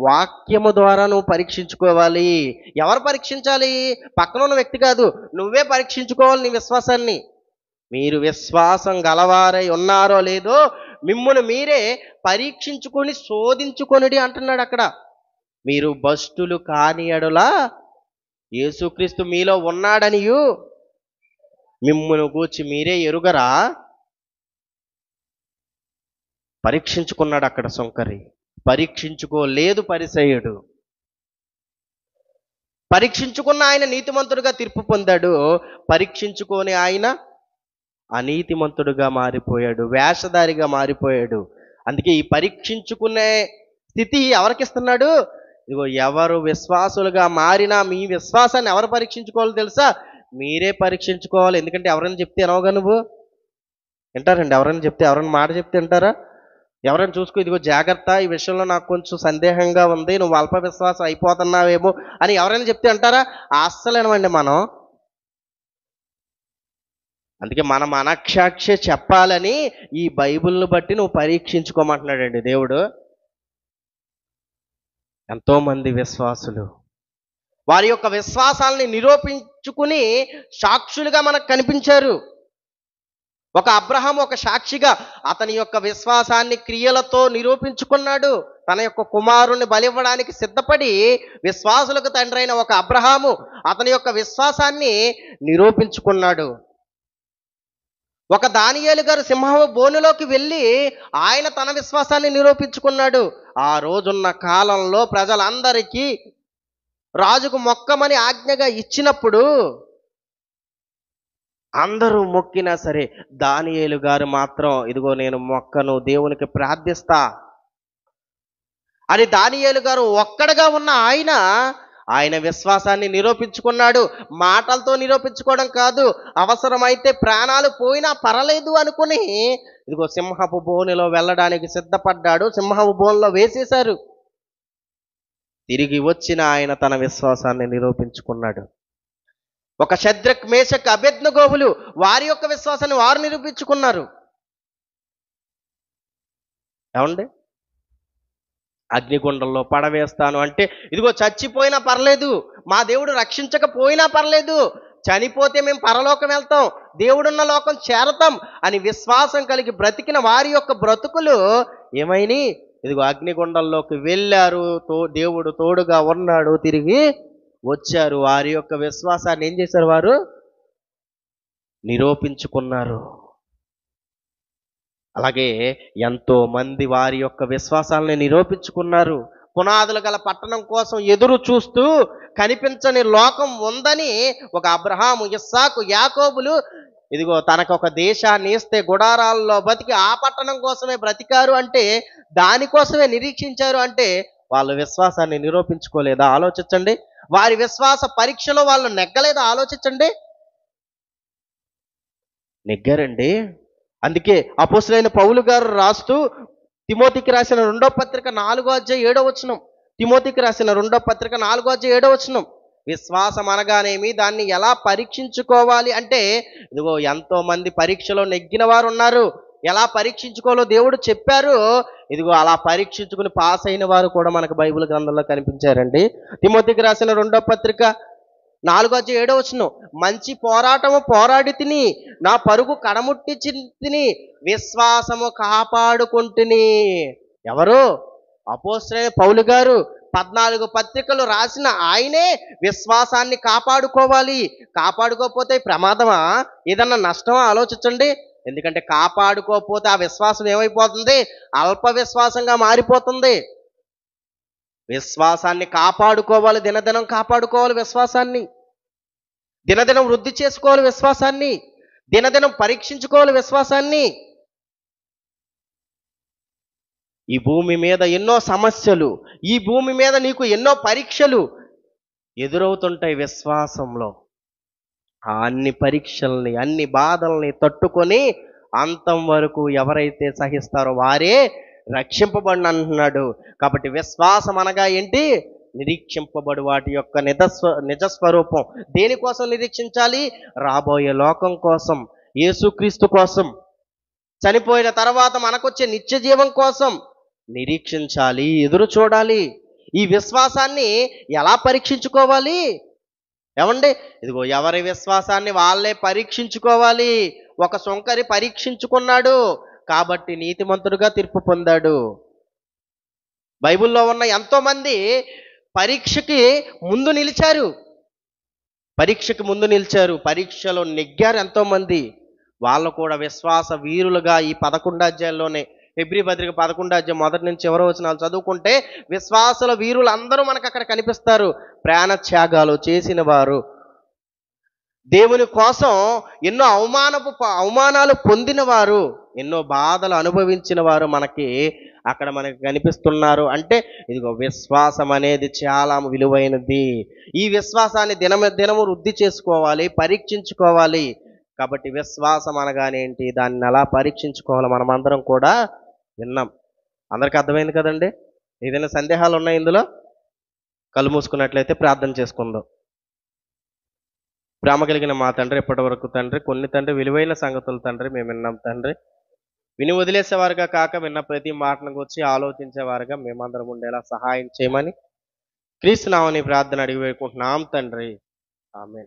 వాక్యము ద్వారా నువ్వు పరీక్షించుకోవాలి. ఎవరు పరీక్షించాలి? పక్కన ఉన్న వ్యక్తి కాదు, నువ్వే పరీక్షించుకోవాలి నీ విశ్వాసాన్ని. మీరు విశ్వాసం గలవారై ఉన్నారో లేదో మిమ్మును మీరే పరీక్షించుకొని శోధించుకొనిడి అంటున్నాడు అక్కడ. మీరు భ్రష్టులు కాని యెడల యేసుక్రీస్తు మీలో ఉన్నాడనియు మిమ్మును గూర్చి మీరే ఎరుగరా? పరీక్షించుకున్నాడు అక్కడ సుంకరి. పరీక్షించుకోలేదు పరిసయ్యుడు. పరీక్షించుకున్న ఆయన నీతిమంతుడుగా తీర్పు పొందాడు. పరీక్షించుకొని ఆయన అనీతిమంతుడుగా మారిపోయాడు, వేషధారిగా మారిపోయాడు. అందుకే ఈ పరీక్షించుకునే స్థితి ఎవరికిస్తున్నాడు? ఇదిగో ఎవరు విశ్వాసులుగా మారినా మీ విశ్వాసాన్ని ఎవరు పరీక్షించుకోవాలో తెలుసా? మీరే పరీక్షించుకోవాలి. ఎందుకంటే ఎవరైనా చెప్తే అనవగా నువ్వు వింటారండి? ఎవరైనా చెప్తే, ఎవరైనా మాట చెప్తే వింటారా? ఎవరైనా చూసుకో, ఇదిగో జాగ్రత్త, ఈ విషయంలో నాకు కొంచెం సందేహంగా ఉంది, నువ్వు అల్ప విశ్వాసం అయిపోతున్నావేమో అని ఎవరైనా చెప్తే అంటారా? అస్సలేనమండి మనం. అందుకే మన మనక్షాక్షే చెప్పాలని ఈ బైబిల్ని బట్టి నువ్వు పరీక్షించుకోమంటున్నాడండి దేవుడు. ఎంతోమంది విశ్వాసులు వారి యొక్క విశ్వాసాలని నిరూపించుకుని సాక్షులుగా మనకు కనిపించారు. ఒక అబ్రహాము ఒక సాక్షిగా అతని యొక్క విశ్వాసాన్ని క్రియలతో నిరూపించుకున్నాడు. తన యొక్క కుమారుణ్ణి బలివ్వడానికి సిద్ధపడి విశ్వాసులకు తండ్రి అయిన ఒక అబ్రహాము అతని యొక్క విశ్వాసాన్ని నిరూపించుకున్నాడు. ఒక దానియేలు గారు సింహపు బోనులోకి వెళ్ళి ఆయన తన విశ్వాసాన్ని నిరూపించుకున్నాడు. ఆ రోజున్న కాలంలో ప్రజలందరికీ రాజుకు మొక్కమని ఆజ్ఞగా ఇచ్చినప్పుడు అందరూ మొక్కినా సరే దానియేలు గారు మాత్రం ఇదిగో నేను మొక్కను, దేవునికి ప్రార్థిస్తా అని దానియేలు గారు ఒక్కడగా ఉన్న ఆయన విశ్వాసాన్ని నిరూపించుకున్నాడు. మాటలతో నిరూపించుకోవడం కాదు, అవసరమైతే ప్రాణాలు పోయినా పర్లేదు అనుకుని ఇదిగో సింహపు బోనులో వెళ్ళడానికి సిద్ధపడ్డాడు. సింహపు బోనులో వేసేశారు. తిరిగి వచ్చిన ఆయన తన విశ్వాసాన్ని నిరూపించుకున్నాడు. ఒక షద్రక్, మేషక్, అబేద్నెగోవులు వారి యొక్క విశ్వాసాన్ని వారు నిరూపించుకున్నారు. ఏమండి? అగ్నిగుండంలో పడవేస్తాను అంటే ఇదిగో చచ్చిపోయినా పర్లేదు, మా దేవుడు రక్షించకపోయినా పర్లేదు, చనిపోతే మేము పరలోకం వెళ్తాం, దేవుడున్న లోకం చేరతాం అని విశ్వాసం కలిగి బ్రతికిన వారి యొక్క బ్రతుకులు ఏమైనా ఇదిగో అగ్నిగుండంలోకి వెళ్ళారు. దేవుడు తోడుగా ఉన్నాడు, తిరిగి వచ్చారు. వారి యొక్క విశ్వాసాన్ని ఏం చేశారు? వారు నిరూపించుకున్నారు. అలాగే ఎంతో మంది వారి యొక్క విశ్వాసాలని నిరూపించుకున్నారు. పునాదులు గల పట్టణం కోసం ఎదురు చూస్తూ కనిపించని లోకం ఉందని ఒక అబ్రహాము, ఇస్సాకు, యాకోబులు ఇదిగో తనకు ఒక దేశాన్ని ఇస్తే గుడారాల్లో బతికి ఆ పట్టణం కోసమే బ్రతికారు అంటే, దానికోసమే నిరీక్షించారు అంటే వాళ్ళ విశ్వాసాన్ని నిరూపించుకోలేదా? ఆలోచించండి. వారి విశ్వాస పరీక్షలో వాళ్ళు నెగ్గలేదా? ఆలోచించండి. నెగ్గారండి. అందుకే అపోస్తలుడైన పౌలు గారు రాస్తూ తిమోతికి రాసిన 2వ పత్రిక 4వ అధ్యాయం 7వ వచనం, తిమోతికి రాసిన 2వ పత్రిక 4వ అధ్యాయం 7వ వచనం, విశ్వాసం అనగానేమి, దాన్ని ఎలా పరీక్షించుకోవాలి అంటే ఇదిగో ఎంతో మంది పరీక్షలో నెగ్గిన వారు ఉన్నారు. ఎలా పరీక్షించుకోవాలో దేవుడు చెప్పారు. ఇదిగో అలా పరీక్షించుకుని పాస్ అయిన వారు కూడా మనకు బైబిల్ గ్రంథంలో కనిపించారండి. తిమోతికి రాసిన 2వ పత్రిక 4వ అధ్యాయం 7వ వచనం, మంచి పోరాటము పోరాడి తిని, నా పరుగు కడముట్టి తిని, విశ్వాసము కాపాడుకుంటుని. ఎవరు? అపోస్తలుడైన పౌలు గారు 14 పత్రికలు రాసిన ఆయనే విశ్వాసాన్ని కాపాడుకోవాలి. కాపాడుకోకపోతే ప్రమాదమా, ఏదన్నా నష్టమా ఆలోచించండి. ఎందుకంటే కాపాడుకోకపోతే ఆ విశ్వాసం ఏమైపోతుంది? అల్ప విశ్వాసంగా మారిపోతుంది. విశ్వాసాన్ని కాపాడుకోవాలి, దినదినం కాపాడుకోవాలి విశ్వాసాన్ని. దినదినం వృద్ధి చేసుకోవాలి విశ్వాసాన్ని. దినదినం పరీక్షించుకోవాలి విశ్వాసాన్ని. ఈ భూమి మీద ఎన్నో సమస్యలు, ఈ భూమి మీద నీకు ఎన్నో పరీక్షలు ఎదురవుతుంటాయి విశ్వాసంలో. ఆ అన్ని పరీక్షల్ని, అన్ని బాధల్ని తట్టుకొని అంతం వరకు ఎవరైతే సహిస్తారో వారే రక్షింపబడిన అంటున్నాడు. కాబట్టి విశ్వాసం అనగా ఏంటి? నిరీక్షింపబడు వాటి యొక్క నిజస్వరూపం. దేనికోసం నిరీక్షించాలి? రాబోయే లోకం కోసం, యేసుక్రీస్తు కోసం, చనిపోయిన తర్వాత మనకొచ్చే నిత్య జీవం కోసం నిరీక్షించాలి, ఎదురు చూడాలి. ఈ విశ్వాసాన్ని ఎలా పరీక్షించుకోవాలి? ఏమండి, ఇదిగో ఎవరి విశ్వాసాన్ని వాళ్ళే పరీక్షించుకోవాలి. ఒక సొంకరి పరీక్షించుకున్నాడు కాబట్టి నీతిమంతుడుగా తీర్పు పొందాడు. బైబిల్లో ఉన్న ఎంతో మంది పరీక్షకి ముందు నిలిచారు. పరీక్షలో నెగ్గారు ఎంతోమంది. వాళ్ళు కూడా విశ్వాస వీరులుగా ఈ 11 అధ్యాయంలోనే, హెబ్రీ పత్రిక 11 అధ్యాయం మొదటి నుంచి చివరి వచనాలు చదువుకుంటే విశ్వాసుల వీరులు అందరూ మనకు అక్కడ కనిపిస్తారు. ప్రాణ త్యాగాలు చేసిన వారు, దేవుని కోసం ఎన్నో అవమానాలు పొందిన వారు, ఎన్నో బాధలు అనుభవించిన వారు మనకి కనిపిస్తున్నారు. అంటే ఇదిగో విశ్వాసం అనేది చాలా విలువైనది. ఈ విశ్వాసాన్ని దినము వృద్ధి చేసుకోవాలి, పరీక్షించుకోవాలి. కాబట్టి విశ్వాసం అనగానే ఏంటి, దాన్ని ఎలా పరీక్షించుకోవాలో మనమందరం కూడా విన్నాం. అందరికీ అర్థమైంది కదండి? ఏదైనా సందేహాలు ఉన్నాయి ఇందులో? కళ్ళు మూసుకున్నట్లయితే ప్రార్థన చేసుకుందాం. ప్రేమ కలిగిన మా తండ్రి, ఇప్పటి వరకు తండ్రి కొన్ని తండ్రి విలువైన సంగతులు తండ్రి మేము విన్నాం తండ్రి. విని వదిలేసేవారుగా కాక విన్న ప్రతి మాటను గురించి ఆలోచించేవారుగా మేమందరం ఉండేలా సహాయం చేయమని క్రీస్తు నామమున ప్రార్థన అడిగి వేడుకుంటున్నాం తండ్రి. ఆమేన్.